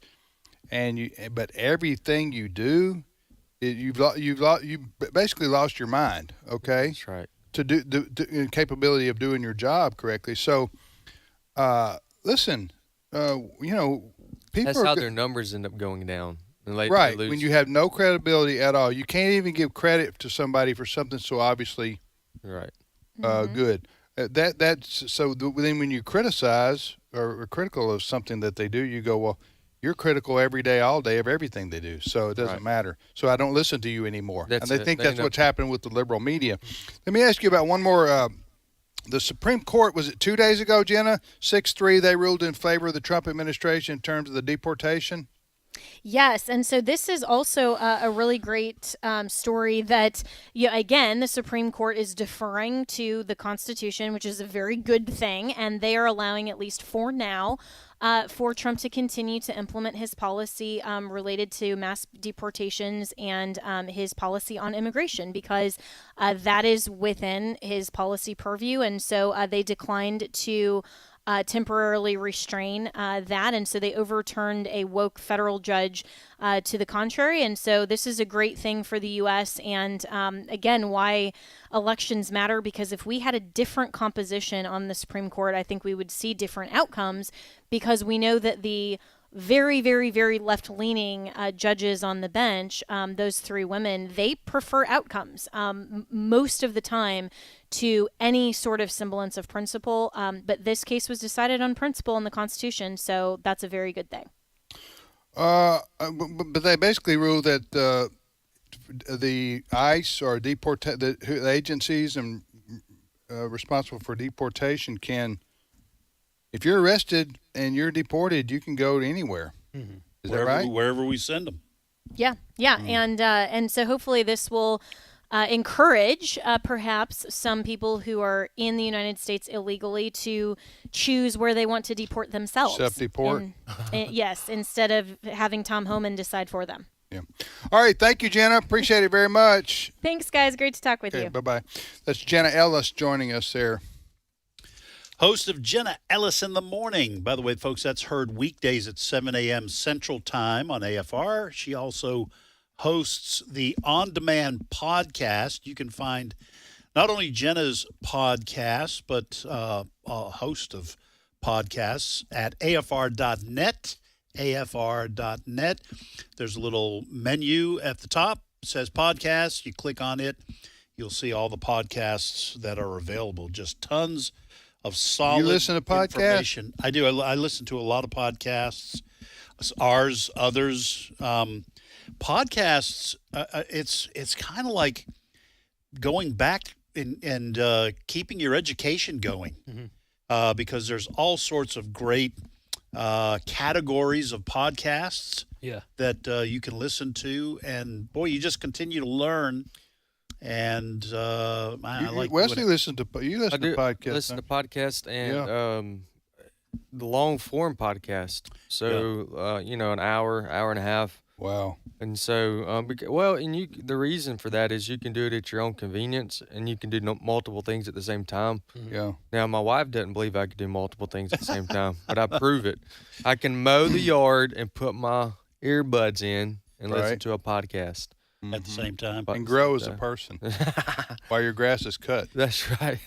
but everything you do, you've basically lost your mind. Okay, that's right. To do the capability of doing your job correctly. So, listen, people. That's how their numbers end up going down. Right, when you have no credibility at all, you can't even give credit to somebody for something so obviously good. That's so. Then when you criticize or are critical of something that they do, you go, well, you're critical every day, all day of everything they do. So it doesn't matter. So I don't listen to you anymore. And they think that's what's happening with the liberal media. Let me ask you about one more. The Supreme Court, was it 2 days ago, Jenna? 6-3, they ruled in favor of the Trump administration in terms of the deportation. Yes, and so this is also a really great story that, again, the Supreme Court is deferring to the Constitution, which is a very good thing, and they are allowing, at least for now, for Trump to continue to implement his policy related to mass deportations and his policy on immigration, because that is within his policy purview, and so they declined to temporarily restrain that, and so they overturned a woke federal judge to the contrary, and so this is a great thing for the U.S. and again, why elections matter, because if we had a different composition on the Supreme Court, I think we would see different outcomes, because we know that the very, very, very left-leaning judges on the bench, those three women, they prefer outcomes most of the time to any sort of semblance of principle. But this case was decided on principle in the Constitution, so that's a very good thing. But they basically ruled that the ICE or the agencies and responsible for deportation can, if you're arrested and you're deported, you can go to anywhere. Mm-hmm. Is that right? Wherever we send them. Yeah. And so hopefully this will encourage perhaps some people who are in the United States illegally to choose where they want to deport themselves. Self-deport? Yes, instead of having Tom Homan decide for them. Yeah. All right. Thank you, Jenna. Appreciate it very much. Thanks, guys. Great to talk with you. Bye-bye. That's Jenna Ellis joining us there. Host of Jenna Ellis in the Morning. By the way, folks, that's heard weekdays at 7 a.m. Central Time on AFR. She also hosts the On-Demand podcast. You can find not only Jenna's podcast, but a host of podcasts at afr.net, afr.net. There's a little menu at the top. It says podcasts. You click on it. You'll see all the podcasts that are available. Just tons of solid You listen to podcasts? information. I do. I listen to a lot of podcasts, ours, others. Podcasts, it's kind of like going back and keeping your education going, because there's all sorts of great categories of podcasts that you can listen to, and boy, you just continue to learn. And I like Wesley listen to podcasts. Listen to podcasts and the long form podcast. So an hour and a half. Wow. And so, the reason for that is you can do it at your own convenience, and you can do multiple things at the same time. Yeah. Now, my wife doesn't believe I could do multiple things at the same time, but I prove it. I can mow the yard and put my earbuds in and listen to a podcast at the same time. And grow as a person while your grass is cut. That's right.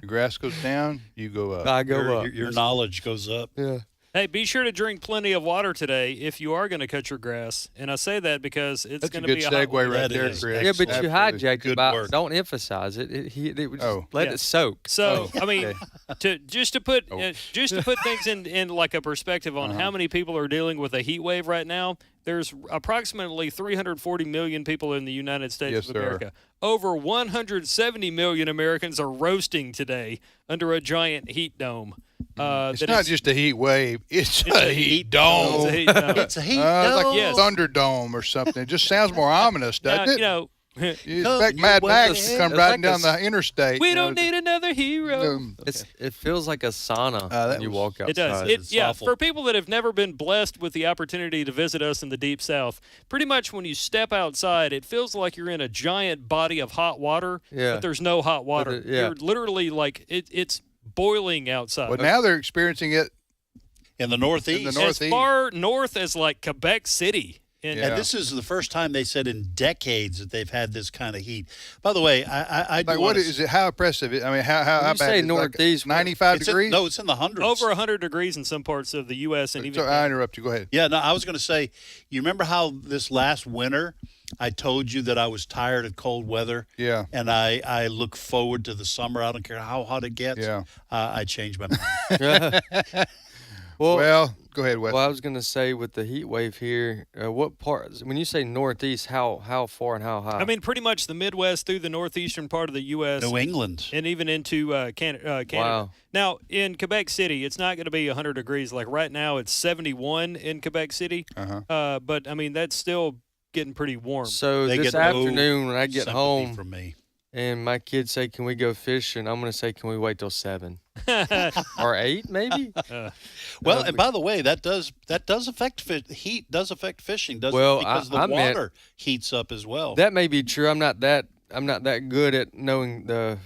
Your grass goes down, you go up. I go up. Your knowledge goes up. Yeah. Hey, be sure to drink plenty of water today if you are going to cut your grass. And I say that because it's going to be a good hot segue right week. there, Chris. Yeah, but you hijacked Good it by work. don't emphasize it. It would just let it soak. So I mean, just to put things in like a perspective on how many people are dealing with a heat wave right now. There's approximately 340 million people in the United States of America. Over 170 million Americans are roasting today under a giant heat dome. It's not just a heat wave. It's a heat dome. It's a heat dome. It's a heat dome. Like a Thunderdome or something. It just sounds more ominous, doesn't it? You know, you expect Mad Max to come riding down the interstate. We don't need another hero. It feels like a sauna when you walk outside. It does. It's awful. For people that have never been blessed with the opportunity to visit us in the Deep South, pretty much when you step outside, it feels like you're in a giant body of hot water, but there's no hot water. You're literally like, it's boiling outside. But now they're experiencing it in the Northeast. As far north as like Quebec City. And this is the first time they said in decades that they've had this kind of heat. By the way, I like what is it? How oppressive? I mean, how bad? Say is it? Northeast, like 95 degrees? No, it's in the hundreds. Over 100 degrees in some parts of the U.S. and even. So I interrupt you. Go ahead. Yeah, no, I was going to say, you remember how this last winter I told you that I was tired of cold weather? Yeah. And I look forward to the summer. I don't care how hot it gets. Yeah. I changed my mind. Well, go ahead, Wes. Well, I was going to say with the heat wave here, what part? When you say Northeast, how far and how high? I mean, pretty much the Midwest through the northeastern part of the U.S. New England. And even into Canada. Wow. Now, in Quebec City, it's not going to be 100 degrees. Like right now, it's 71 in Quebec City. But, I mean, that's still getting pretty warm. So this afternoon when I get home from me. and my kids say, can we go fishing? I'm going to say, can we wait till 7? Or 8 maybe? Well, and by the way, that does affect heat does affect fishing, doesn't Well, it? Because the water heats up as well. That may be true. I'm not that good at knowing the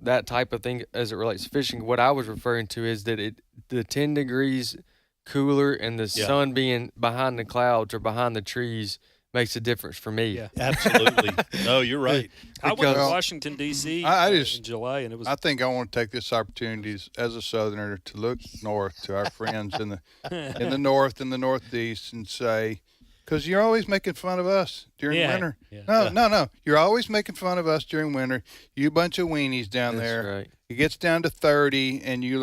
that type of thing as it relates to fishing. What I was referring to is that the 10 degrees cooler and the sun being behind the clouds or behind the trees makes a difference for me. Yeah. Absolutely. No, you're right. I went to Washington, D.C. in July, and it was. I think I want to take this opportunity as a Southerner to look north to our friends in the north and the Northeast and say, because you're always making fun of us during winter. Yeah. No. You're always making fun of us during winter. You bunch of weenies down That's there. right. It gets down to 30, and you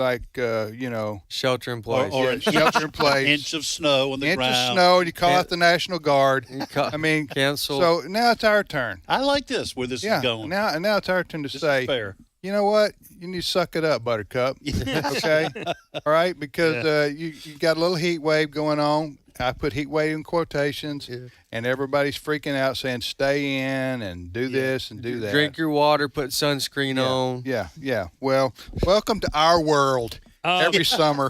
shelter in place. Or shelter in place. Inch of snow on the ground. Inch of snow, and you call out the National Guard. I mean, cancel. So now it's our turn. I like this, where this is going. Now it's our turn to say, fair. You know what? You need to suck it up, Buttercup. Okay? All right? Because you got a little heat wave going on. I put heat wave in quotations, and everybody's freaking out saying stay in and do this and do that. Drink your water, put sunscreen on. Yeah. Well, welcome to our world every summer.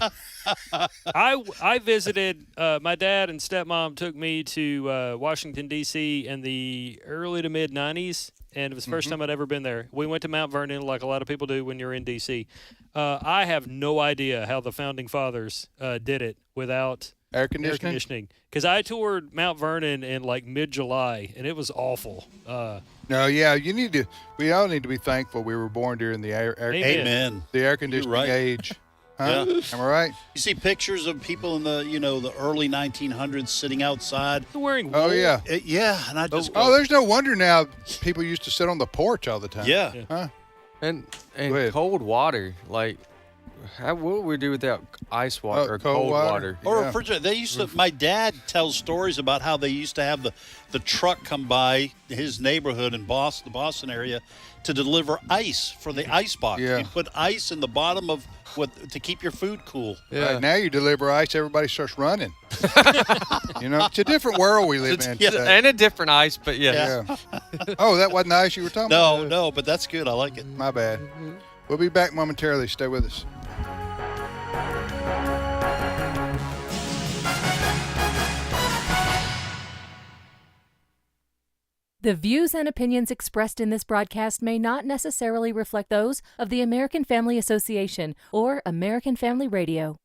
I visited, my dad and stepmom took me to Washington, D.C. in the early to mid-'90s, and it was the first time I'd ever been there. We went to Mount Vernon like a lot of people do when you're in D.C. I have no idea how the Founding Fathers did it without air conditioning. Because I toured Mount Vernon in like mid-July, and it was awful. No, yeah, we all need to be thankful we were born during the air conditioning age. Huh? Yeah. Am I right? You see pictures of people in the early 1900s sitting outside. They're wearing wool. Oh, yeah. And I just there's no wonder now people used to sit on the porch all the time. Yeah. Huh? And cold water, like what would we do without ice water or cold water? Or refrigerator. They used to. My dad tells stories about how they used to have the truck come by his neighborhood in Boston, the Boston area, to deliver ice for the ice box. Yeah. You put ice in the bottom of to keep your food cool. Yeah. Right, now you deliver ice, everybody starts running. It's a different world we live in today. And a different ice, but yeah. Oh, that wasn't the ice you were talking about? No, but that's good. I like it. My bad. We'll be back momentarily. Stay with us. The views and opinions expressed in this broadcast may not necessarily reflect those of the American Family Association or American Family Radio.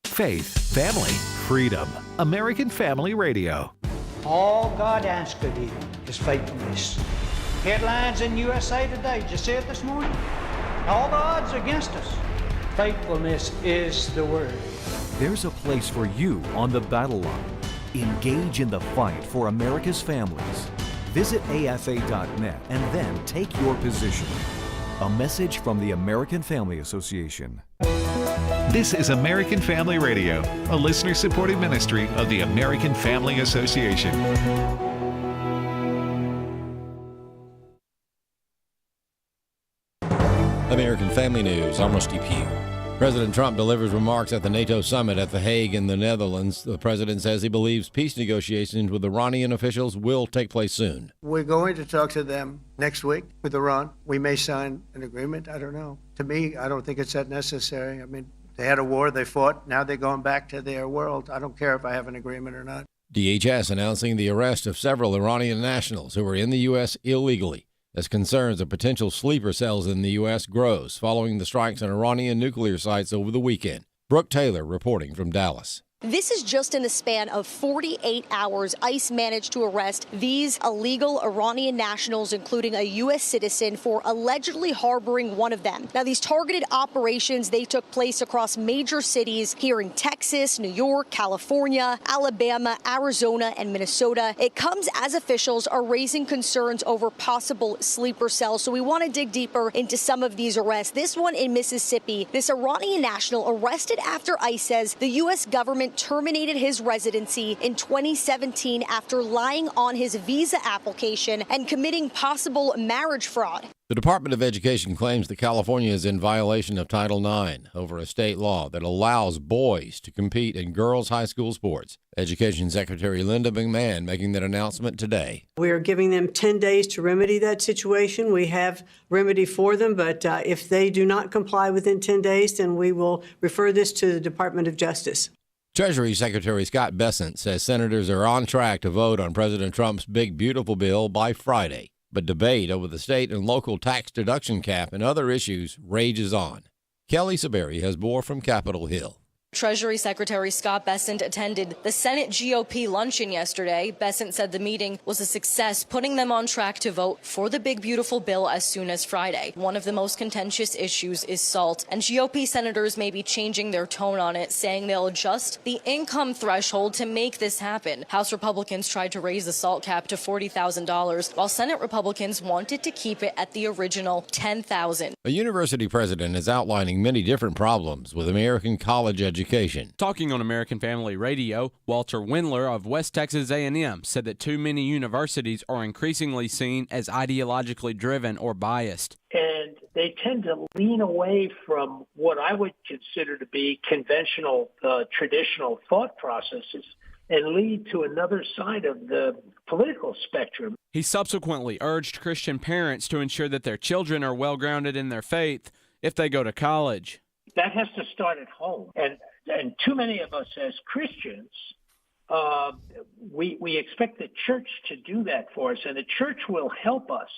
Faith, family, freedom. American Family Radio. All God asks of you is faithfulness. Headlines in USA Today. Did you see it this morning? All the odds against us. Faithfulness is the word. There's a place for you on the battle line. Engage in the fight for America's families. Visit afa.net and then take your position. A message from the American Family Association. This is American Family Radio, a listener-supported ministry of the American Family Association. American Family News, I'm Rusty Pugh. President Trump delivers remarks at the NATO summit at The Hague in the Netherlands. The president says he believes peace negotiations with Iranian officials will take place soon. We're going to talk to them next week with Iran. We may sign an agreement. I don't know. To me, I don't think it's that necessary. I mean, they had a war, they fought. Now they're going back to their world. I don't care if I have an agreement or not. DHS announcing the arrest of several Iranian nationals who were in the U.S. illegally, as concerns of potential sleeper cells in the U.S. grows following the strikes on Iranian nuclear sites over the weekend. Brooke Taylor reporting from Dallas. This is just in the span of 48 hours. ICE managed to arrest these illegal Iranian nationals, including a U.S. citizen, for allegedly harboring one of them. Now, these targeted operations, they took place across major cities here in Texas, New York, California, Alabama, Arizona, and Minnesota. It comes as officials are raising concerns over possible sleeper cells. So we want to dig deeper into some of these arrests. This one in Mississippi, this Iranian national arrested after ICE says the U.S. government terminated his residency in 2017 after lying on his visa application and committing possible marriage fraud. The Department of Education claims that California is in violation of Title IX over a state law that allows boys to compete in girls' high school sports. Education Secretary Linda McMahon making that announcement today. We are giving them 10 days to remedy that situation. We have remedy for them, but if they do not comply within 10 days, then we will refer this to the Department of Justice. Treasury Secretary Scott Bessent says senators are on track to vote on President Trump's big, beautiful bill by Friday. But debate over the state and local tax deduction cap and other issues rages on. Kelly Saberi has more from Capitol Hill. Treasury Secretary Scott Bessent attended the Senate GOP luncheon yesterday. Bessent said the meeting was a success, putting them on track to vote for the big, beautiful bill as soon as Friday. One of the most contentious issues is SALT, and GOP senators may be changing their tone on it, saying they'll adjust the income threshold to make this happen. House Republicans tried to raise the SALT cap to $40,000, while Senate Republicans wanted to keep it at the original $10,000. A university president is outlining many different problems with American college education. Talking on American Family Radio, Walter Windler of West Texas A&M said that too many universities are increasingly seen as ideologically driven or biased. And they tend to lean away from what I would consider to be conventional, traditional thought processes and lead to another side of the political spectrum. He subsequently urged Christian parents to ensure that their children are well-grounded in their faith if they go to college. That has to start at home. And too many of us as Christians, we expect the church to do that for us, and the church will help us.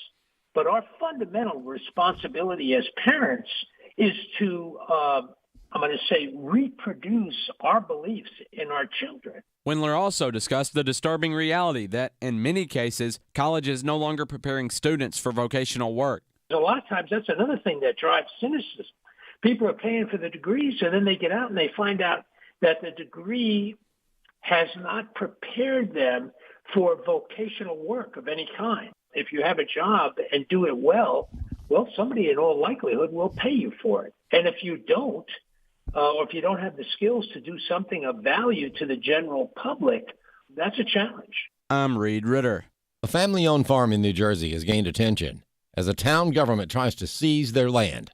But our fundamental responsibility as parents is to, I'm going to say, reproduce our beliefs in our children. Windler also discussed the disturbing reality that, in many cases, college is no longer preparing students for vocational work. A lot of times that's another thing that drives cynicism. People are paying for the degrees, and then they get out and they find out that the degree has not prepared them for vocational work of any kind. If you have a job and do it well, somebody in all likelihood will pay you for it. And if you don't, or if you don't have the skills to do something of value to the general public, that's a challenge. I'm Reed Ritter. A family-owned farm in New Jersey has gained attention as a town government tries to seize their land.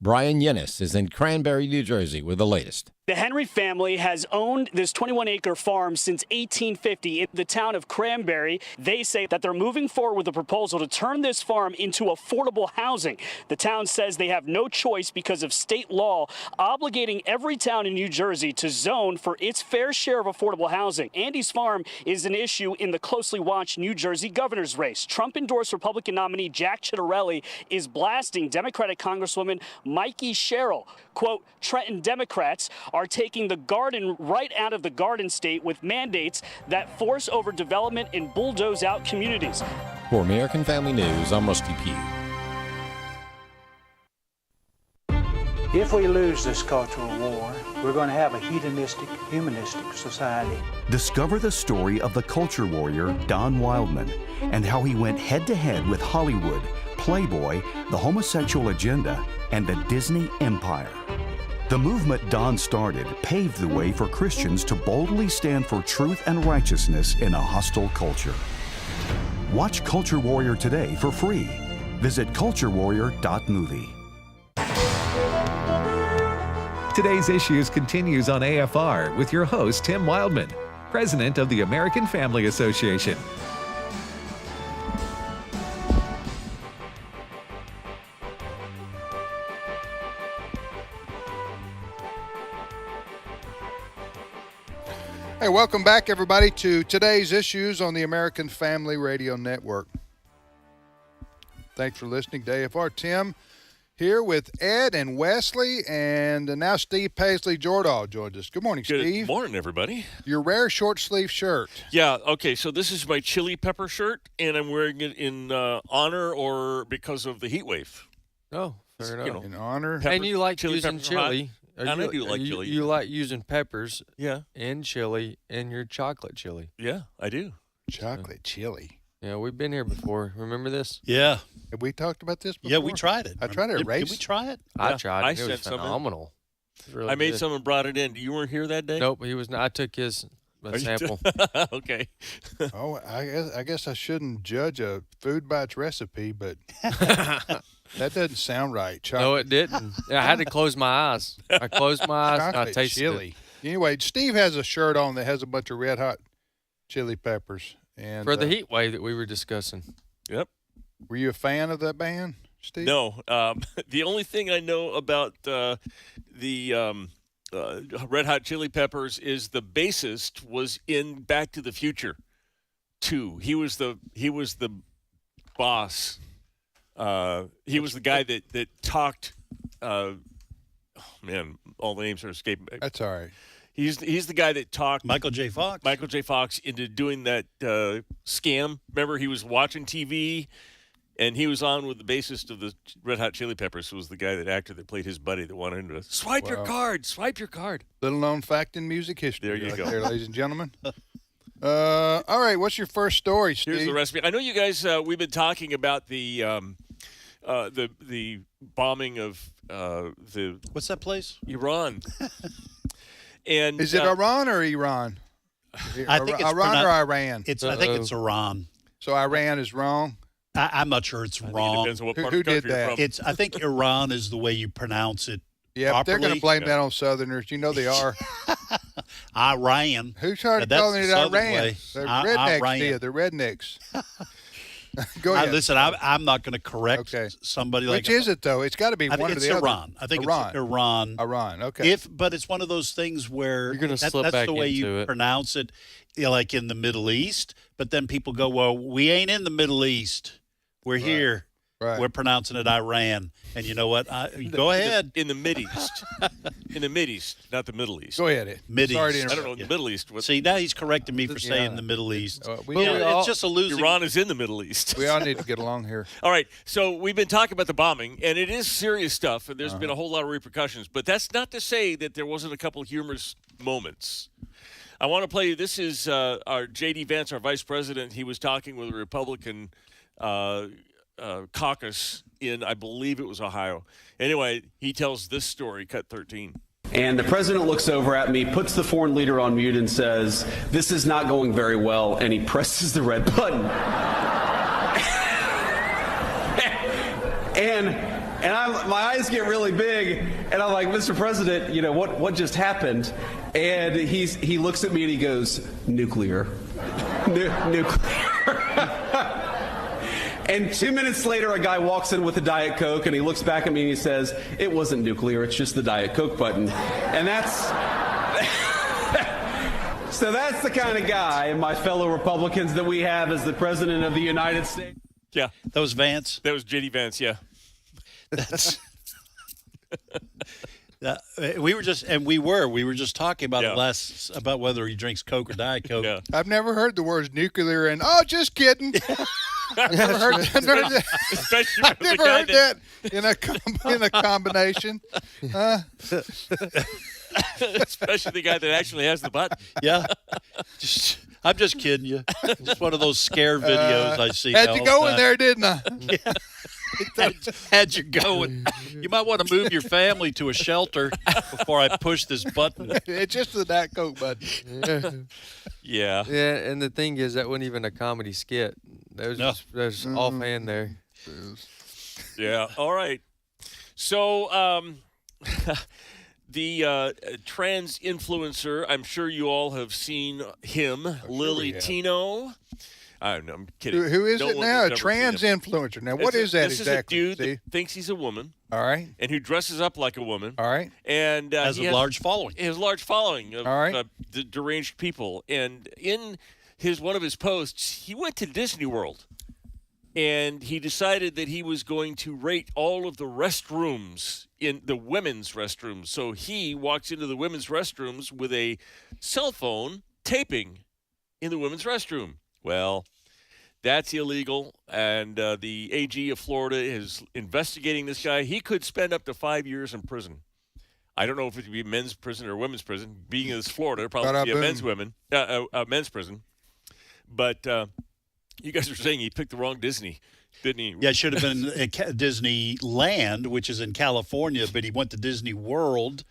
Brian Yennis is in Cranberry, New Jersey with the latest. The Henry family has owned this 21-acre farm since 1850 in the town of Cranberry. They say that they're moving forward with a proposal to turn this farm into affordable housing. The town says they have no choice because of state law obligating every town in New Jersey to zone for its fair share of affordable housing. Andy's farm is an issue in the closely watched New Jersey governor's race. Trump-endorsed Republican nominee Jack Ciattarelli is blasting Democratic Congresswoman Mikey Sherrill. Quote, Trenton Democrats are taking the garden right out of the Garden State with mandates that force overdevelopment and bulldoze out communities. For American Family News, I'm Rusty Pugh. If we lose this cultural war, we're going to have a hedonistic, humanistic society. Discover the story of the culture warrior Don Wildman and how he went head-to-head with Hollywood, Playboy, the homosexual agenda, and the Disney empire. The movement Don started paved the way for Christians to boldly stand for truth and righteousness in a hostile culture. Watch Culture Warrior today for free. Visit culturewarrior.movie. Today's Issues continues on AFR with your host, Tim Wildman, president of the American Family Association. Hey, welcome back, everybody, to Today's Issues on the American Family Radio Network. Thanks for listening to AFR. Tim here with Ed and Wesley, and now Steve Paisley-Jordahl joined us. Good morning, Steve. Good morning, everybody. Your rare short-sleeve shirt. Yeah, okay, so this is my chili pepper shirt, and I'm wearing it in honor or because of the heat wave. Oh, fair enough. You know, in honor. And you like using peppers chili. And I do like chili. You like using peppers Yeah. and chili in your chocolate chili. Yeah, I do. Chocolate chili. Yeah, we've been here before. Remember this? Yeah. Have we talked about this before? Yeah, we tried it. I tried to erase. Did we try it? I Yeah, tried. I It was sent some in. phenomenal. It was really I made good. some and brought it in. You weren't here that day? Nope, he was not. I took his sample. Okay. Oh, I guess I shouldn't judge a food by its recipe, but that doesn't sound right. No, it didn't. I had to close my eyes. I closed my eyes and I Chocolate tasted chili. it. Anyway, Steve has a shirt on that has a bunch of red hot chili peppers. And For the heat wave that we were discussing. Yep. Were you a fan of that band, Steve? No. The only thing I know about the Red Hot Chili Peppers is the bassist was in Back to the Future 2. He was the boss. He was the guy that talked. Oh man, all the names are escaping. That's all right. He's the guy that talked Michael J. Fox. Michael J. Fox into doing that scam. Remember, he was watching TV, and he was on with the bassist of the Red Hot Chili Peppers, who was the guy, that actor that played his buddy that wanted him to swipe your card. Little known fact in music history. There you go. There, ladies and gentlemen. All right, what's your first story, Steve? Here's the recipe. I know you guys. We've been talking about the bombing of the What's that place? Iran. And Is it Iran or Iran? I think it's Iran or Iran. I think it's Iran. So Iran is wrong. I'm not sure it's wrong. Depends on what part Who of the did country you're that? from. I think Iran is the way you pronounce it. Yeah, but they're going to properly. blame that on Southerners. You know they are. Iran. Who started That's calling the it Southern Iran? way. The rednecks Iran. did. The rednecks. Go ahead. Listen, I'm not going to correct somebody like Which is it, though? It's got to be I think one or it's the Iran. other. I think it's Iran. Iran, okay. But it's one of those things where You're gonna slip that's back the way into you it. pronounce it, like in the Middle East. But then people go, well, we ain't in the Middle East. We're here. Right. We're pronouncing it Iran. And you know what? Go ahead. In the Mideast. In the Mideast, not the Middle East. Go ahead. Mideast. Sorry to I interrupt. don't know in the Middle East. See, now he's correcting me for saying the Middle East. It's just a losing. Iran is in the Middle East. We all need to get along here. All right, so we've been talking about the bombing, and it is serious stuff, and there's been a whole lot of repercussions. But that's not to say that there wasn't a couple of humorous moments. I want to play you. This is our J.D. Vance, our vice president. He was talking with a Republican caucus in, I believe it was Ohio. Anyway, he tells this story, cut 13. And the president looks over at me, puts the foreign leader on mute, and says, "This is not going very well," and he presses the red button. And my eyes get really big, and I'm like, Mr. President, what just happened? And he looks at me and he goes, nuclear. Nuclear. And 2 minutes later, a guy walks in with a Diet Coke, and he looks back at me and he says, it wasn't nuclear, it's just the Diet Coke button. And that's... So that's the kind of guy, and my fellow Republicans, that we have as the President of the United States. Yeah. That was Vance? That was J.D. Vance, yeah. That's... we were just talking about it about whether he drinks Coke or Diet Coke. Yeah. I've never heard the words nuclear and just kidding. I've never heard that. Especially I've never heard that in a combination. Especially the guy that actually has the button. Yeah. I'm just kidding you. Just one of those scare videos I see. Had you go in there, didn't I? Yeah. Had you going. You might want to move your family to a shelter before I push this button. It's just the Diet Coke button. Yeah. Yeah, and the thing is, that wasn't even a comedy skit. There's offhand there. Yeah. All right. So, the trans influencer, I'm sure you all have seen him, Lily Tino. I'm kidding. Who is it now? A trans influencer. Now, what is that exactly? This is a dude that thinks he's a woman. All right. And who dresses up like a woman. All right. And has a large following. He has a large following of all right. Deranged people. And in one of his posts, he went to Disney World. And he decided that he was going to rate all of the restrooms in the women's restrooms. So he walks into the women's restrooms with a cell phone taping in the women's restroom. Well, that's illegal, and the AG of Florida is investigating this guy. He could spend up to 5 years in prison. I don't know if it would be men's prison or women's prison. Being in probably be a men's prison. But you guys are saying he picked the wrong Disney, didn't he? Yeah, it should have been Disneyland, which is in California, but he went to Disney World,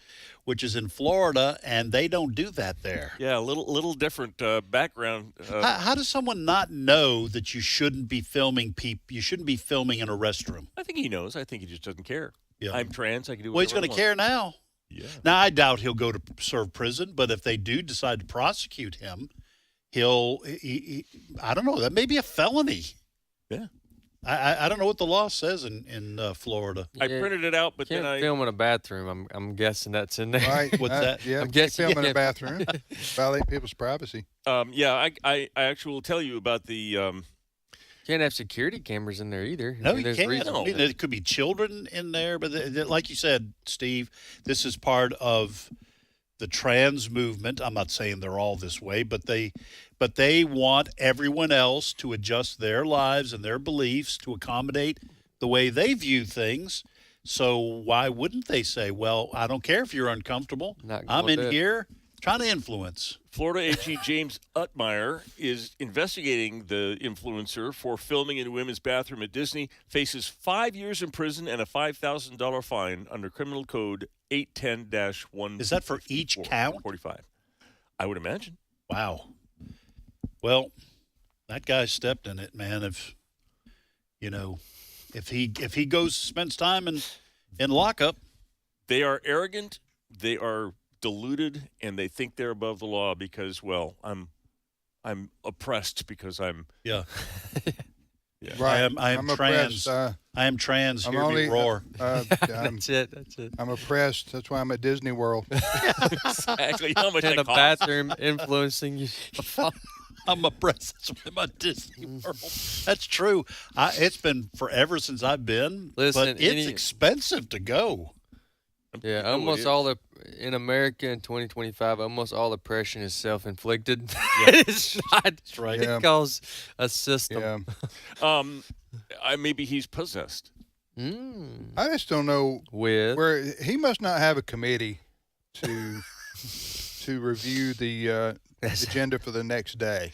which is in Florida, and they don't do that there. Yeah, a little different background. How does someone not know that you shouldn't be filming You shouldn't be filming in a restroom. I think he knows. I think he just doesn't care. Yeah. I'm trans. I can do whatever. Well, he's going to care now. Yeah. Now, I doubt he'll go to serve prison, but if they do decide to prosecute him, I don't know. That may be a felony. Yeah. I don't know what the law says in Florida. I printed it out, but Can't then I film in a bathroom. I'm guessing that's in there. What's that? Yeah, I'm guessing film in a bathroom. Violate people's privacy. Yeah, I actually will tell you about the. Can't have security cameras in there either. No, you there's can't. reason- I mean, there could be children in there, but like you said, Steve, this is part of the trans movement. I'm not saying they're all this way, but they want everyone else to adjust their lives and their beliefs to accommodate the way they view things. So why wouldn't they say, well, I don't care if you're uncomfortable. I'm in here trying to influence. Florida AG James Utmeyer is investigating the influencer for filming in a women's bathroom at Disney, faces 5 years in prison and a $5,000 fine under Criminal Code 810-1. Is that for each count? 45. I would imagine. Wow. Well, that guy stepped in it, man. If he spends time in lockup. They are arrogant, they are deluded, and they think they're above the law because, well, I'm oppressed because I'm yeah. Right. I am trans. I am trans. Hear me roar. That's it. I'm oppressed. That's why I'm at Disney World. Exactly. How much in that a costs? bathroom influencing you. I'm oppressed. That's why I'm at Disney World. That's true. It's been forever since I've been. Listen, but it's expensive to go. Yeah, almost all in America in 2025, almost all oppression is self-inflicted. Yeah. It's not. That's right. It calls a system. Yeah. Maybe he's possessed. I just don't know where he must not have a committee to review the agenda for the next day.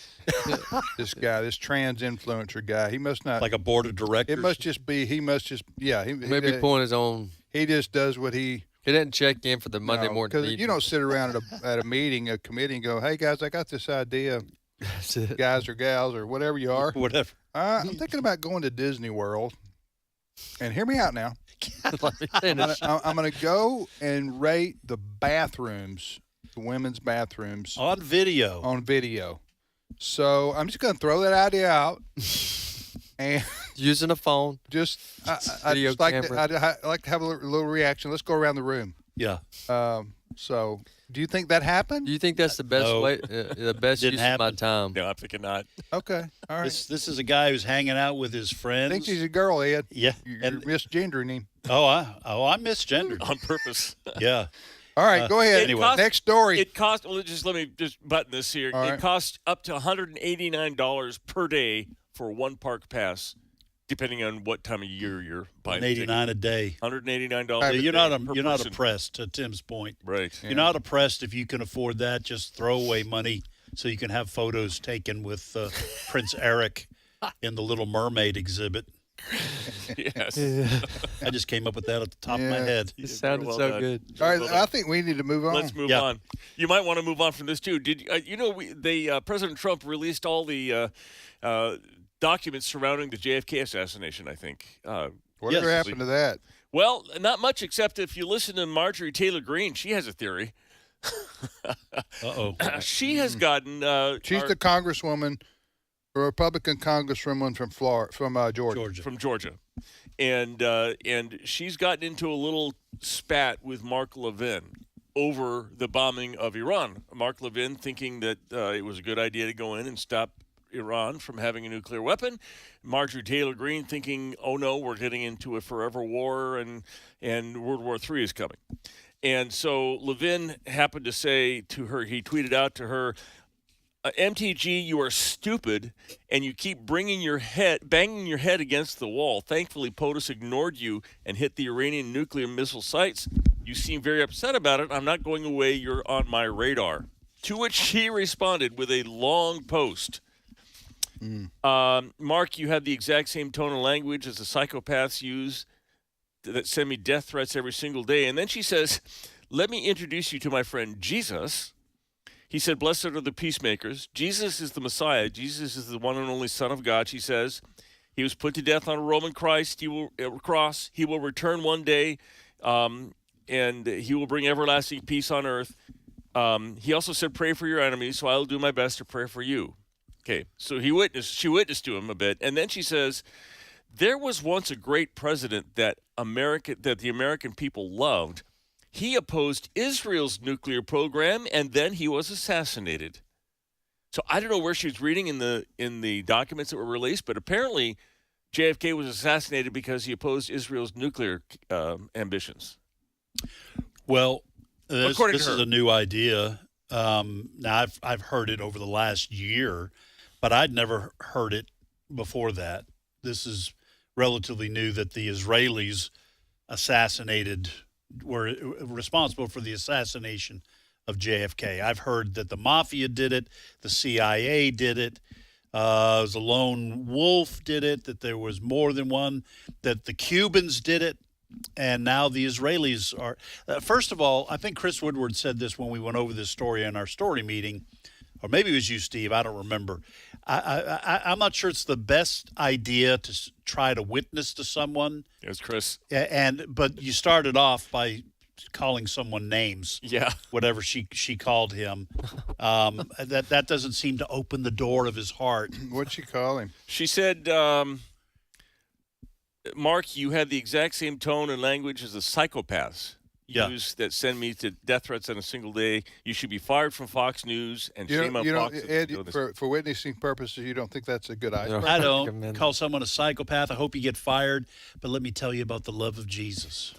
This trans influencer guy, he must not like a board of directors. It must just be he may be pulling his own. He just does what he didn't check in for the Monday morning because meeting. you don't sit around at a meeting, a committee, and go, "Hey guys, I got this idea." Guys or gals or whatever you are. Whatever. I'm thinking about going to Disney World. And hear me out now. Let me finish. I'm going to go and rate the bathrooms, the women's bathrooms. On video. On video. So I'm just going to throw that idea out. And using a phone. Just video camera. I'd like to have a little reaction. Let's go around the room. Yeah. So do you think that happened? Do you think that's the best way, the best use of my time? No, I'm thinking not. Okay. All right. This is a guy who's hanging out with his friends. I think she's a girl, Ed. Yeah. You're misgendering him. I'm misgendered. On purpose. Yeah. All right, go ahead. Anyway, next story. It cost. Well, let me button this here. All right. It costs up to $189 per day for one park pass, depending on what time of year you're buying. $189 a day. $189. You're not oppressed. To Tim's point, right? You're not oppressed if you can afford that. Just throw away money so you can have photos taken with Prince Eric in the Little Mermaid exhibit. Yes. I just came up with that at the top of my head. It sounded so good. All right, I think we need to move on. Let's move on. You might want to move on from this too. Did President Trump released all the documents surrounding the JFK assassination? I think. Whatever happened to that? Well, not much, except if you listen to Marjorie Taylor Greene, she has a theory. She has gotten. She's the congresswoman. A Republican congresswoman from Georgia. From Georgia, and she's gotten into a little spat with Mark Levin over the bombing of Iran. Mark Levin thinking that it was a good idea to go in and stop Iran from having a nuclear weapon. Marjorie Taylor Greene thinking, oh no, we're getting into a forever war and World War III is coming. And so Levin happened to say to her, he tweeted out to her, MTG, you are stupid, and you keep banging your head against the wall. Thankfully, POTUS ignored you and hit the Iranian nuclear missile sites. You seem very upset about it. I'm not going away. You're on my radar. To which she responded with a long post. Mark, you have the exact same tone and language as the psychopaths use that send me death threats every single day. And then she says, let me introduce you to my friend Jesus. He said, blessed are the peacemakers. Jesus is the Messiah. Jesus is the one and only Son of God, she says. He was put to death on a Roman cross. He will return one day, and he will bring everlasting peace on earth. He also said, pray for your enemies, so I will do my best to pray for you. Okay, so she witnessed to him a bit. And then she says, there was once a great president that the American people loved. He opposed Israel's nuclear program, and then he was assassinated. So I don't know where she was reading in the documents that were released, but apparently JFK was assassinated because he opposed Israel's nuclear ambitions. Well, this According is to her. a new idea. Now I've heard it over the last year, but I'd never heard it before that. This is relatively new that the Israelis were responsible for the assassination of JFK. I've heard that the mafia did it, the CIA did it, it was a lone wolf did it, that there was more than one, that the Cubans did it, and now the Israelis are. First of all, I think Chris Woodward said this when we went over this story in our story meeting, or maybe it was you, Steve, I don't remember. I'm not sure it's the best idea to try to witness to someone. It was Chris. But you started off by calling someone names. Yeah. Whatever she called him. That doesn't seem to open the door of his heart. What'd she call him? She said, Mark, you had the exact same tone and language as the psychopaths use that send me to death threats on a single day. You should be fired from Fox News and shame on Fox. Ed, for witnessing purposes, you don't think that's a good idea? I don't call someone a psychopath. I hope you get fired. But let me tell you about the love of Jesus.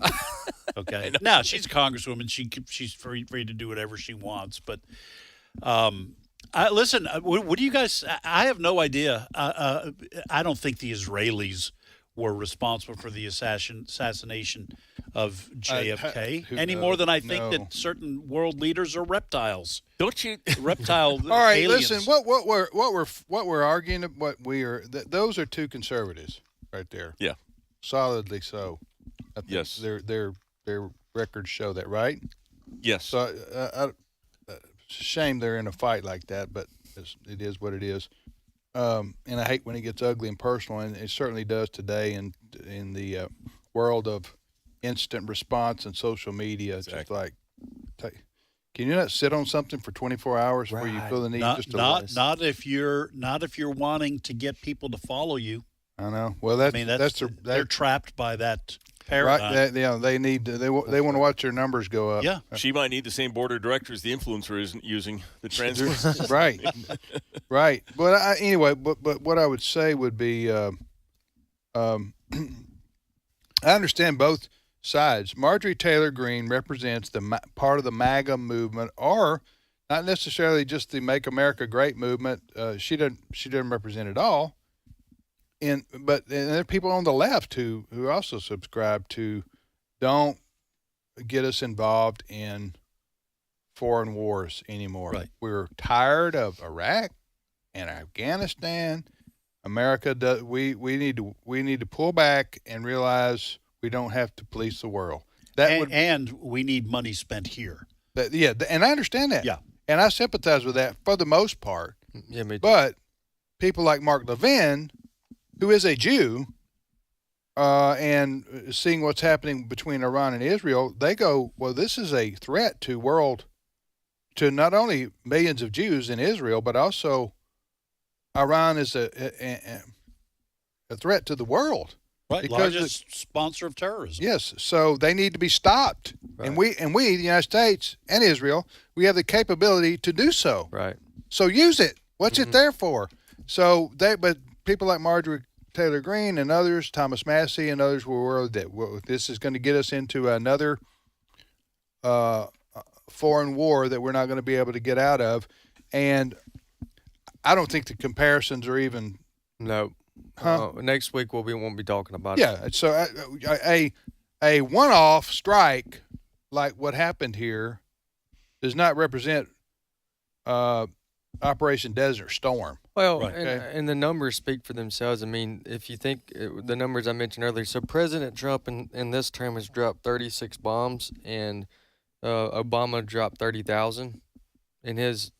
Okay. Now, she's a congresswoman. She's free to do whatever she wants. But listen, what do you guys – I have no idea. I don't think the Israelis were responsible for the assassination of JFK any more than I think that certain world leaders are reptiles. Don't you? Reptile. All right, aliens. listen. What we're arguing, those are two conservatives right there. Yeah, solidly so. I think yes, their records show that, right? Yes. So, shame they're in a fight like that, but it is what it is. And I hate when it gets ugly and personal, and it certainly does today in the world of instant response and social media. It's just like, can you not sit on something for 24 hours before you feel the need just to not if you're wanting to get people to follow you. I know. Well, they're trapped by that paradigm. Right? They need to, they want to watch their numbers go up. Yeah, she might need the same board of directors the influencer isn't using. The transfers, right, right. But anyway, but what I would say would be, I understand both sides. Marjorie Taylor Greene represents the part of the MAGA movement, or not necessarily just the Make America Great movement. She doesn't represent it all. But there are people on the left who also subscribe to don't get us involved in foreign wars anymore. Right. We're tired of Iraq and Afghanistan. America does. We need to pull back and realize we don't have to police the world. And we need money spent here. And I understand that. Yeah, and I sympathize with that for the most part. Yeah, me too. But people like Mark Levin, who is a Jew, and seeing what's happening between Iran and Israel, they go, well, this is a threat to not only millions of Jews in Israel, but also Iran is a threat to the world. Right, largest sponsor of terrorism. Yes, so they need to be stopped. Right. And we, the United States and Israel, we have the capability to do so. Right. So use it. What's it there for? So but people like Marjorie Taylor Greene and others, Thomas Massey and others, were worried that this is going to get us into another foreign war that we're not going to be able to get out of. And I don't think the comparisons are even. No. Next week we won't be talking about it. Yeah. So a one-off strike like what happened here does not represent Operation Desert Storm. Well, right. And the numbers speak for themselves. I mean, if you think the numbers I mentioned earlier, so President Trump in this term has dropped 36 bombs, and Obama dropped 30,000 in his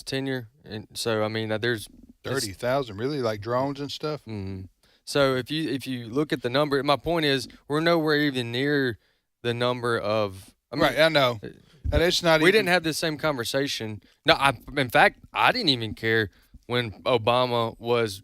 tenure. And so, I mean, there's 30,000, really, like drones and stuff. Mm-hmm. So if you look at the number, my point is we're nowhere even near the number of. Right, I know. And it's not. We didn't have the same conversation. No, in fact, I didn't even care when Obama was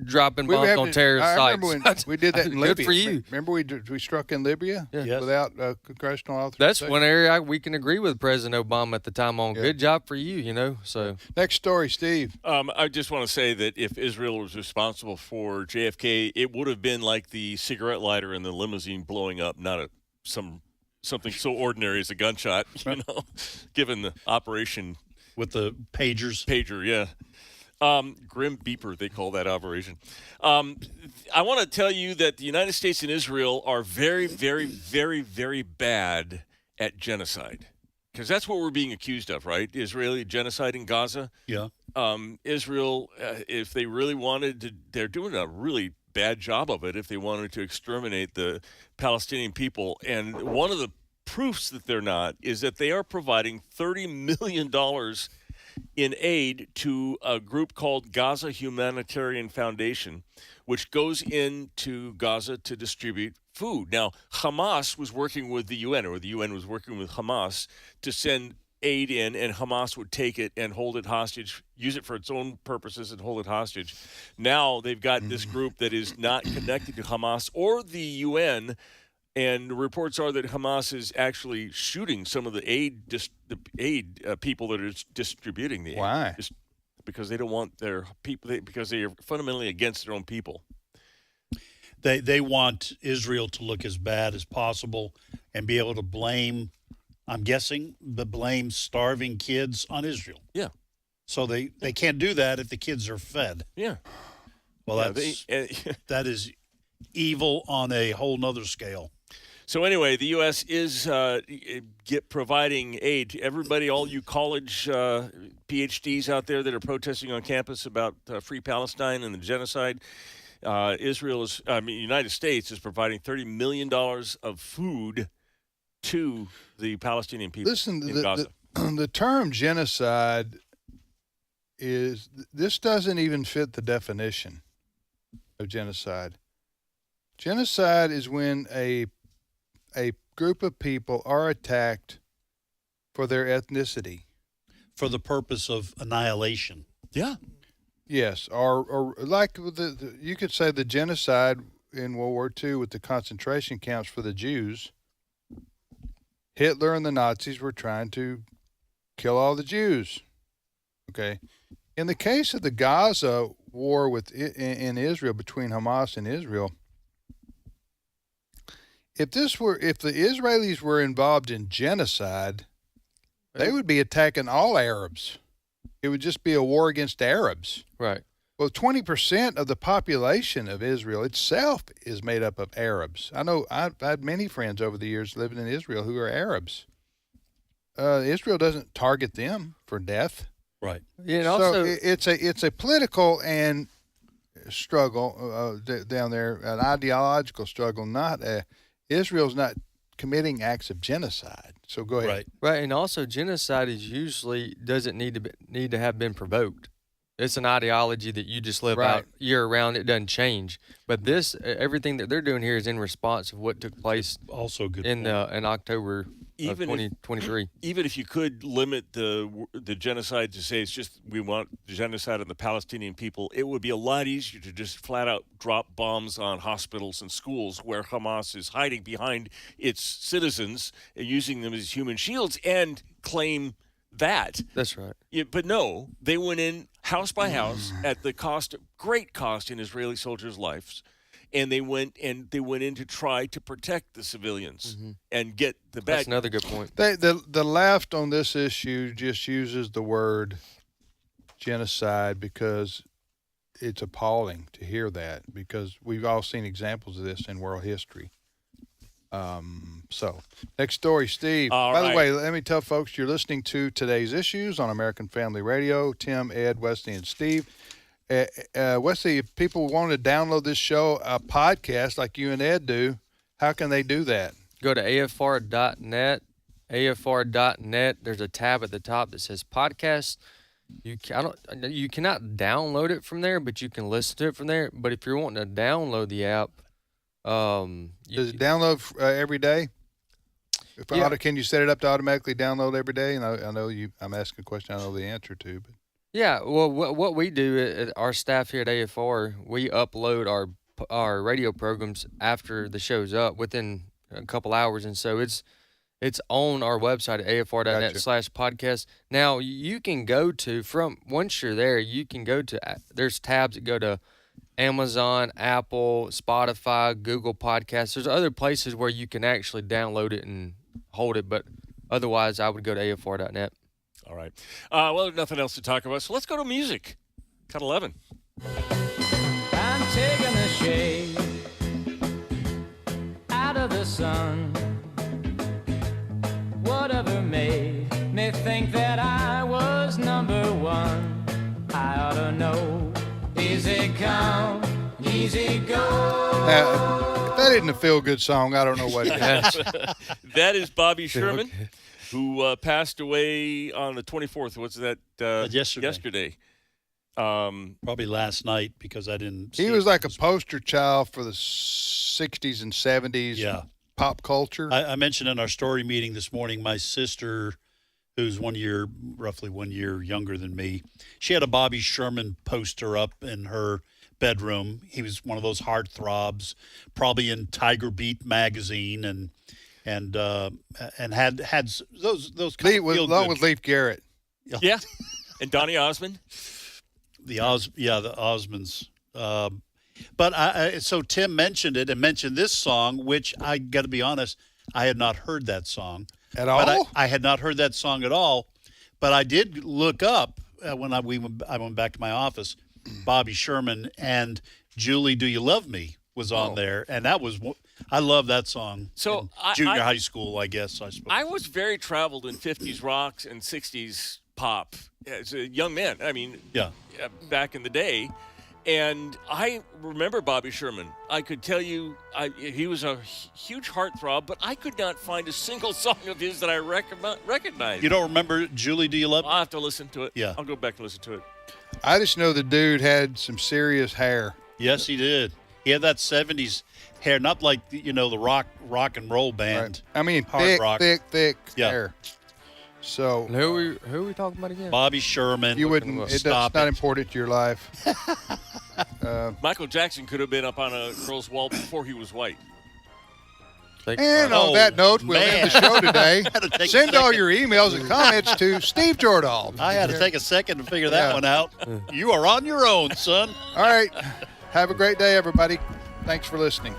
dropping bombs on terrorist sites. I remember when we did that in Libya. Good for you. Remember we struck in Libya without congressional authorization? That's one area we can agree with President Obama at the time on. Yeah. Good job for you, So next story, Steve. I just want to say that if Israel was responsible for JFK, it would have been like the cigarette lighter in the limousine blowing up, not something so ordinary as a gunshot, given the operation. With the pager, yeah. Grim beeper, they call that operation. I want to tell you that the United States and Israel are very, very, very, very bad at genocide. Because that's what we're being accused of, right? Israeli genocide in Gaza. Yeah. Israel, if they really wanted to, they're doing a really bad job of it if they wanted to exterminate the Palestinian people. And one of the proofs that they're not is that they are providing $30 million in aid to a group called Gaza Humanitarian Foundation, which goes into Gaza to distribute food. Now, Hamas was working with the UN, or the UN was working with Hamas to send aid in, and Hamas would take it and hold it hostage, use it for its own purposes and hold it hostage. Now they've got this group that is not connected to Hamas or the UN, and reports are that Hamas is actually shooting some of the aid people that are distributing the aid. Why? Just because they don't want their people, because they are fundamentally against their own people. They want Israel to look as bad as possible and be able to blame, I'm guessing, blame starving kids on Israel. Yeah. So they can't do that if the kids are fed. Yeah. Well, that is evil on a whole nother scale. So anyway, the U.S. is providing aid to everybody, all you college PhDs out there that are protesting on campus about Free Palestine and the genocide. The United States is providing $30 million of food to the Palestinian people in Gaza. The term genocide this doesn't even fit the definition of genocide. Genocide is when a a group of people are attacked for their ethnicity. For the purpose of annihilation. Yeah. Yes, or like you could say the genocide in World War II with the concentration camps for the Jews. Hitler and the Nazis were trying to kill all the Jews. Okay. In the case of the Gaza war in Israel, between Hamas and Israel, if the Israelis were involved in genocide, they would be attacking all Arabs. It would just be a war against Arabs. Right. Well, 20% of the population of Israel itself is made up of Arabs. I know I've had many friends over the years living in Israel who are Arabs. Israel doesn't target them for death. Right. Yeah, and so also, it's a political and struggle down there, an ideological struggle. Israel's not committing acts of genocide. So go ahead. Right, and also genocide is usually doesn't need to have been provoked. It's an ideology that you just live out year round. It doesn't change. But this, everything that they're doing here is in response of what took place. Also good in October of 2023. Even if you could limit the genocide to say it's just we want genocide on the Palestinian people, it would be a lot easier to just flat out drop bombs on hospitals and schools where Hamas is hiding behind its citizens and using them as human shields and claim that. That's right. Yeah, but no, they went in house by house at the great cost in Israeli soldiers' lives. And they went in to try to protect the civilians and get the bad. That's another good point. The left on this issue just uses the word genocide because it's appalling to hear that, because we've all seen examples of this in world history. So next story, Steve. By the way, let me tell folks you're listening to Today's Issues on American Family Radio. Tim, Ed, Wesley, and Steve. Wesley, if people want to download this show, a podcast like you and Ed do, how can they do that? Go to afr.net. afr.net. There's a tab at the top that says podcast. You cannot download it from there, but you can listen to it from there. But if you're wanting to download the app, does it download every day? Can you set it up to automatically download every day? And I know I'm asking a question I know the answer to, but. Yeah, well, what we do, our staff here at AFR, we upload our radio programs after the show's up within a couple hours, and so it's on our website at afr.net/podcast. Now, you can go to, once you're there, you can go to, there's tabs that go to Amazon, Apple, Spotify, Google Podcasts. There's other places where you can actually download it and hold it, but otherwise, I would go to afr.net. All right. Well, there's nothing else to talk about, so let's go to music. Cut 11. I'm taking the shade out of the sun. Whatever made me think that I was number one. I ought to know. Easy come, easy go. If that isn't a feel-good song, I don't know what it is. That is Bobby Sherman. Okay. Who passed away on the 24th. What's that? Yesterday. Probably last night because I didn't see He was like a poster child for the 60s and 70s pop culture. I mentioned in our story meeting this morning, my sister, who's roughly 1 year younger than me, she had a Bobby Sherman poster up in her bedroom. He was one of those heartthrobs, probably in Tiger Beat magazine, and had those kind of along with Leif Garrett. Yeah, and Donny Osmond. The Osmonds. But so Tim mentioned it and mentioned this song, which I got to be honest, I had not heard that song at all. I had not heard that song at all. But I did look up when I went back to my office. Bobby Sherman and "Julie, Do You Love Me" was on there, and that was. I love that song. So junior high school, I guess. I suppose I was very traveled in 50s rocks and 60s pop as a young man. I mean, back in the day, and I remember Bobby Sherman. I could tell you, he was a huge heartthrob, but I could not find a single song of his that I recognized. You don't remember "Julie, Do You Love Me"? I'll have to listen to it. Yeah, I'll go back and listen to it. I just know the dude had some serious hair. Yes, he did. He had that 70s hair, not like the rock and roll band. Right. I mean, hard thick Yeah. hair. So Who are we talking about again? Bobby Sherman. you wouldn't. It's not important to your life. Michael Jackson could have been up on a girl's wall before he was white. And on that note, we'll end the show today. Send all your emails and comments to Steve Jordahl. I had to take a second to figure that one out. You are on your own, son. All right. Have a great day, everybody. Thanks for listening.